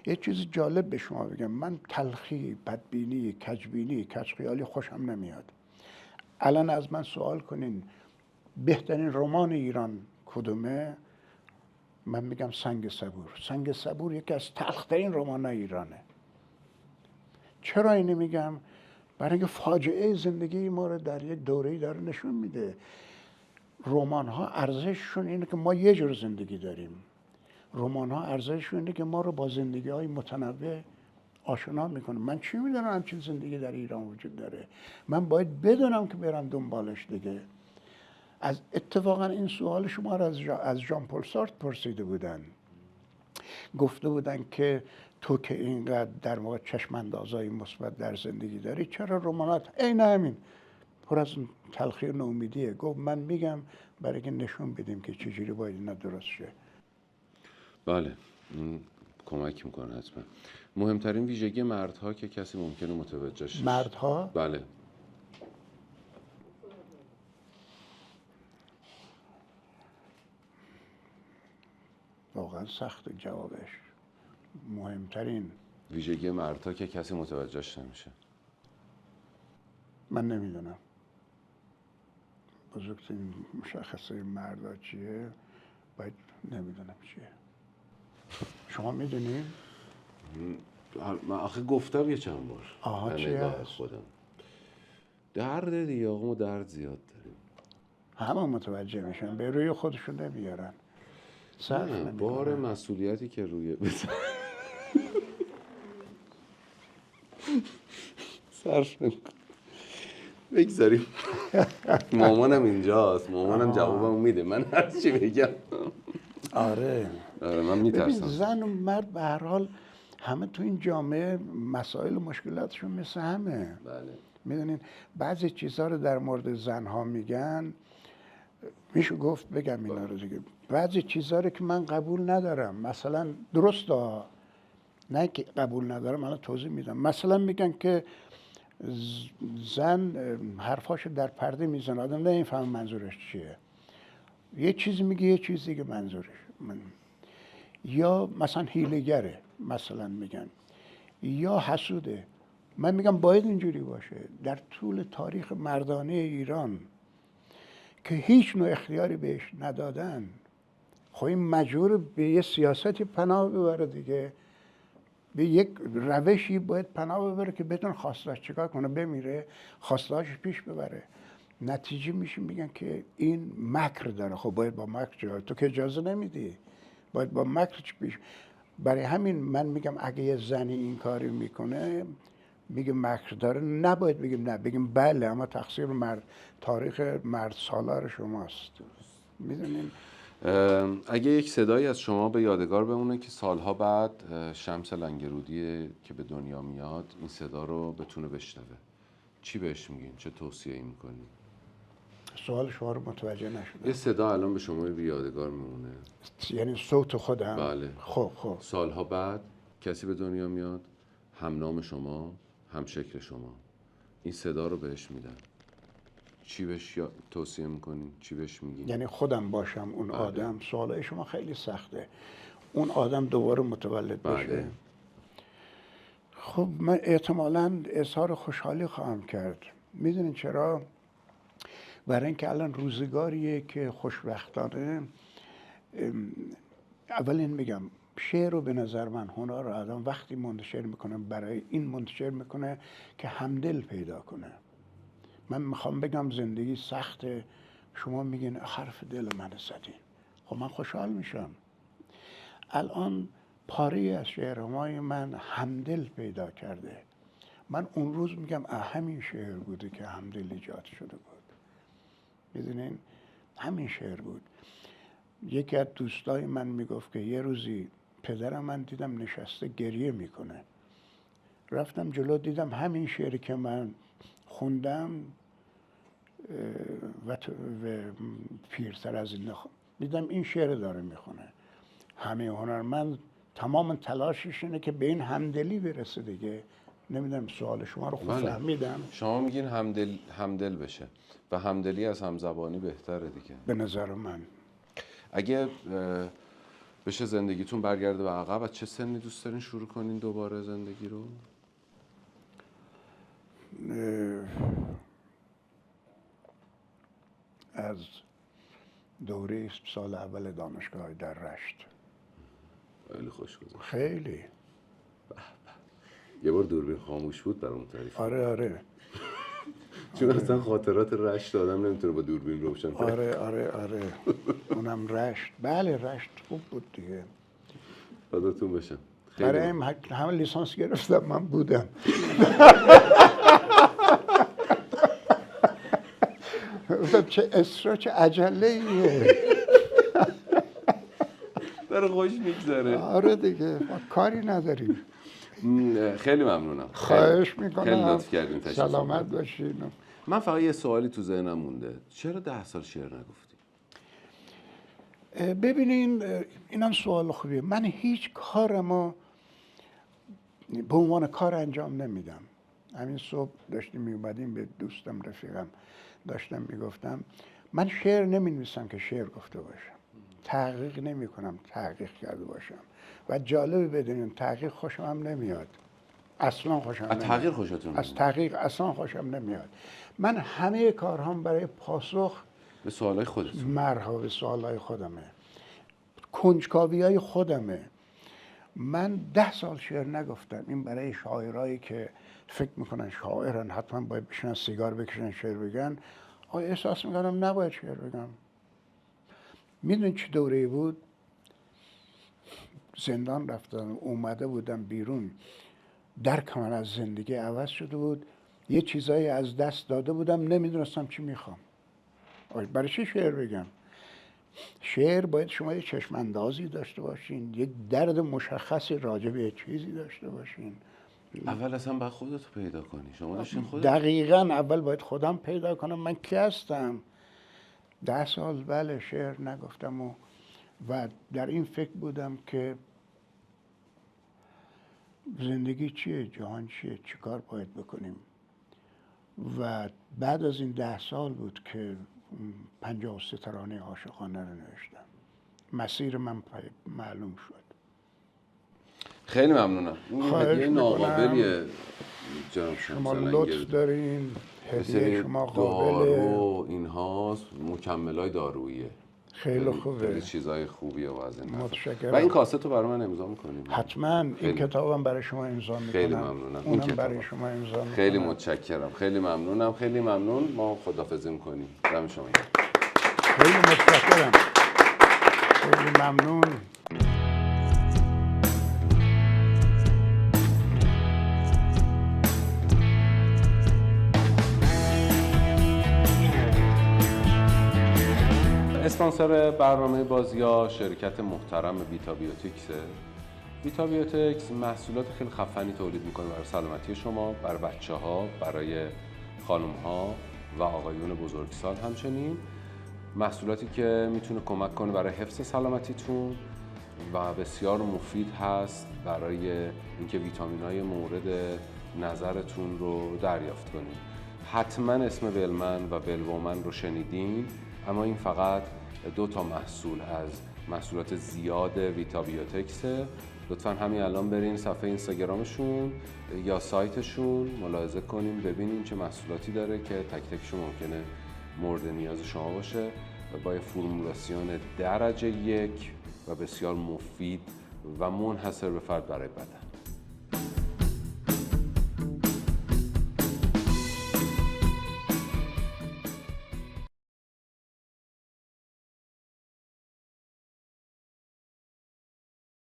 یه چیز جالب به شما بگم، من تلخی، بدبینی، کجبینی، کجخیالی خوشم نمیاد. الان از من سوال کنین بهترین رمان ایران کدومه؟ من میگم سنگ صبور. سنگ صبور یکی از تلخترین رمان‌های ایرانه. چرا اینو میگم؟ برای اینکه فاجعه زندگی ما رو در یک دوره‌ای داره نشون میده. رمان‌ها ارزششون اینه که ما یه جور زندگی داریم. رمان‌ها ارزششون اینه که ما رو با زندگی‌های متنوع آشنا میکنه. من چی میدونم همچین زندگی در ایران وجود داره؟ من باید بدونم که برم دنبالش دیگه. از اتفاقا این سوال شما رو از ژان پل سارتر پرسیده بودن. گفته بودن که تو که اینقدر در واقع چشم اندازهای مثبت در زندگی داری، چرا رمانات عین همین پر از تلخی و نومیدیه؟ گفت من میگم برای که نشون بدیم که چجوری باید اینا درست شه.
بله، این کمک میکنه حتما. مهمترین ویژگی مردها که کسی ممکنه متوجه شه.
مردها؟
بله.
واقعا سخت جوابش. مهمترین
ویژگی مردها که کسی متوجهش نمیشه.
من نمیدونم. بزرگترین مشخصه مردا چیه؟ باید نمیدونم چیه. شما میدونید؟
من آخه گفتم یه چند بار.
آها چی
نگاه
هست؟
خودم. درد دیگه آقا، ما درد زیاد داریم.
همه متوجه میشن، به روی خودشون نمیارن. صرف
نه،
نمیکنن.
بار مسئولیتی که روی صرف نمیکنن. بگذاریم. مامانم اینجاست، مامانم جوابمو میده، من هر چی بگم.
آره
من
ببین
میترسم.
زن و مرد به هر حال همه تو این جامعه مسائل و مشکلاتشون مثل همه.
بله.
میدونین بعضی چیزها رو در مورد زنها میگن، میشه گفت بگم اینا رو دیگه، بعضی چیزها رو که من قبول ندارم. مثلا درسته، نه که قبول ندارم، الان توضیح میدم. مثلا میگن که زن حرفاشو در پرده میزنه، آدم نمیفهم منظورش چیه. یه چیزی میگه یه چیز دیگه منظورش یا مثلا حیله‌گره مثلا میگن، یا حسوده. من میگم باید اینجوری باشه. در طول تاریخ مردانه ایران که هیچ نوع اختیاری بهش ندادن، خب این مجبور به یه سیاستی پناه ببره دیگه، به یک روشی باید پناه ببره که بدون خواستهاش چیکار کنه، بمیره، خواستهاش پیش ببره. نتیجه میشه میگن که این مکر داره. خب باید با مکر جواب، تو که اجازه نمیدی، باید با مکر پیش. برای همین من میگم اگه یه زنی این کاری میکنه، میگه مکر داره، نباید بگیم نه، بگیم بله، اما تقصیر تاریخ مرد سالار شماست. میدونین
اگه یک صدایی از شما به یادگار بمونه که سالها بعد شمس لنگرودی که به دنیا میاد این صدا رو بتونه بشنوه، چی بهش میگین؟ چه توصیه‌ای میکنین؟
سوال شما رو متوجه نشدم.
یه صدا الان به شما به یادگار میمونه،
یعنی صوت خودم؟
بله.
خب
سالها بعد کسی به دنیا میاد، هم نام شما، هم شکل شما، این صدا رو بهش میدن، چی بهش توصیه میکنین؟ چی بهش میگین؟
یعنی خودم باشم اون
بله.
آدم؟ سوالای شما خیلی سخته. اون آدم دوباره متولد بشه؟
بله.
خب من احتمالاً اظهار خوشحالی خواهم کرد. میدونین چرا؟ برای اینکه الان روزگاریه که خوشبختانه، اول این میگم شعر رو به نظر من، هنر رو آدم وقتی منتشر میکنه برای این منتشر میکنه که همدل پیدا کنه. من میخوام بگم زندگی سخته، شما میگین حرف دل من زدین، خب من خوشحال میشم. الان پاره از شعرهای من همدل پیدا کرده. من اون روز میگم همین شعر بوده که همدل ایجاد شده بود. میدونین همین شعر بود. یکی از دوستای من میگفت که یه روزی پدرم من دیدم نشسته گریه میکنه، رفتم جلو دیدم همین شعری که من خوندم و پیرتر از این دیدم این شعر داره میخونه. همه هنرمند تمام تلاشش اینه که به این همدلی برسه دیگه. نمیدونم سوال شما رو خوب فهمیدم؟
شما میگین همدل بشه و همدلی از همزبانی بهتره دیگه
به نظر من.
اگه بشه زندگیتون برگرده به عقب، از چه سنی دوست دارین شروع کنین دوباره زندگی رو؟
از دوره سال اول دانشگاه در رشت.
خیلی خوش گذشت.
خیلی.
یه بار دوربین خاموش بود برام تعریف.
آره
چون اصلا خاطرات رشت آدم نمیتونه با دوربین روشن کنه.
آره اونم رشت. بله رشت خوب بود دیگه.
فداتون بشم.
برای همه لیسانس گرفتم من بودم. چه اصرار، چه عجله‌ایه.
داره خوش میگذره.
آره دیگه ما کاری نداریم.
خیلی ممنونم.
خواهش میکنم.
خیلی لطف کردین.
سلامت باشین.
من فقط یه سوالی تو ذهنم مونده، چرا 10 سال شعر نگفتی؟
ببینین اینم سوال خوبیه. من هیچ کارمو به عنوان کار انجام نمیدم. همین صبح داشتیم میومدیم به دوستم رفیقم داشتم میگفتم من شعر نمینویسم که شعر گفته باشم، تحقیق نمی کنم تحقیق کرده باشم. و جالبه بدونین تحقیق خوشم هم نمیاد، اصلا خوشم نمیاد.
از تحقیق خوشتون نمیاد؟
از تحقیق اصلا خوشم نمیاد. من همه کارهام برای پاسخ
به سوالای خودتون،
مرحبا، به سوالای خودمه، کنجکاویای خودمه. من 10 سال شعر نگفتم. این برای شاعرایی که فکر میکنن شاعرن حتما باید بشنن سیگار بکشن شعر بگن، احساس میکنم نباید شعر بگم. میدونی چه دوره‌ای بود؟ زندان رفتم، اومده بودم بیرون، درک من از زندگی عوض شده بود، یه چیزایی از دست داده بودم، نمیدونستم چی میخوام. برای چی شعر بگم؟ شعر باید شما یه چشم اندازی داشته باشین، یک درد مشخصی راجع به چیزی داشته باشین.
اول اصلا باید خودتو پیدا کنی. شما داشتین خودت؟
دقیقاً اول باید خودم پیدا کنم من کی هستم. 10 سال بله شعر نگفتم و در این فکر بودم که زندگی چیه، جهان چیه، چی کار باید بکنیم. و بعد از این 10 سال بود که 53 ترانه عاشقانه رو نوشتم. مسیر من معلوم شد.
خیلی ممنونم. این هدیه ناقابلیه جناب
شما
شمس
لطف
لنگرودی.
دارین، هدیه شما قابله.
دارو اینهاست، مکملای داروییه.
خیلی خوبه.
خیلی چیزای خوبیه و از این حرفا.
متشکرم.
و این کاست رو برای من امضا می‌کنیم؟
حتما. این کتابم برای شما امضا میکنم.
خیلی ممنونم.
اونم برای شما امضا میکنم.
خیلی متشکرم. خیلی ممنونم. خیلی ممنون. ما خداحافظی می‌کنیم. دم شما.
خیلی متشکرم. خیلی ممنون.
اسپانسر برنامه بازیا شرکت محترم ویتابیوتیکسه. ویتابیوتیکس محصولات خیلی خفنی تولید میکنه برای سلامتی شما، برای بچه‌ها، برای خانم‌ها و آقایون بزرگسال. همچنین محصولاتی که میتونه کمک کنه برای حفظ سلامتیتون و بسیار مفید هست برای اینکه ویتامین‌های مورد نظرتون رو دریافت کنید. حتما اسم ولمن و ولومن رو شنیدین، اما این فقط 2 محصول از محصولات زیاد ویتابیوتیکسه. لطفاً همین الان برین صفحه اینستاگرامشون یا سایتشون ملاحظه کنین، ببینین چه محصولاتی داره که تک تکشون ممکنه مورد نیاز شما باشه و با فرمولاسیون درجه 1 و بسیار مفید و منحصر به فرد برای بدن.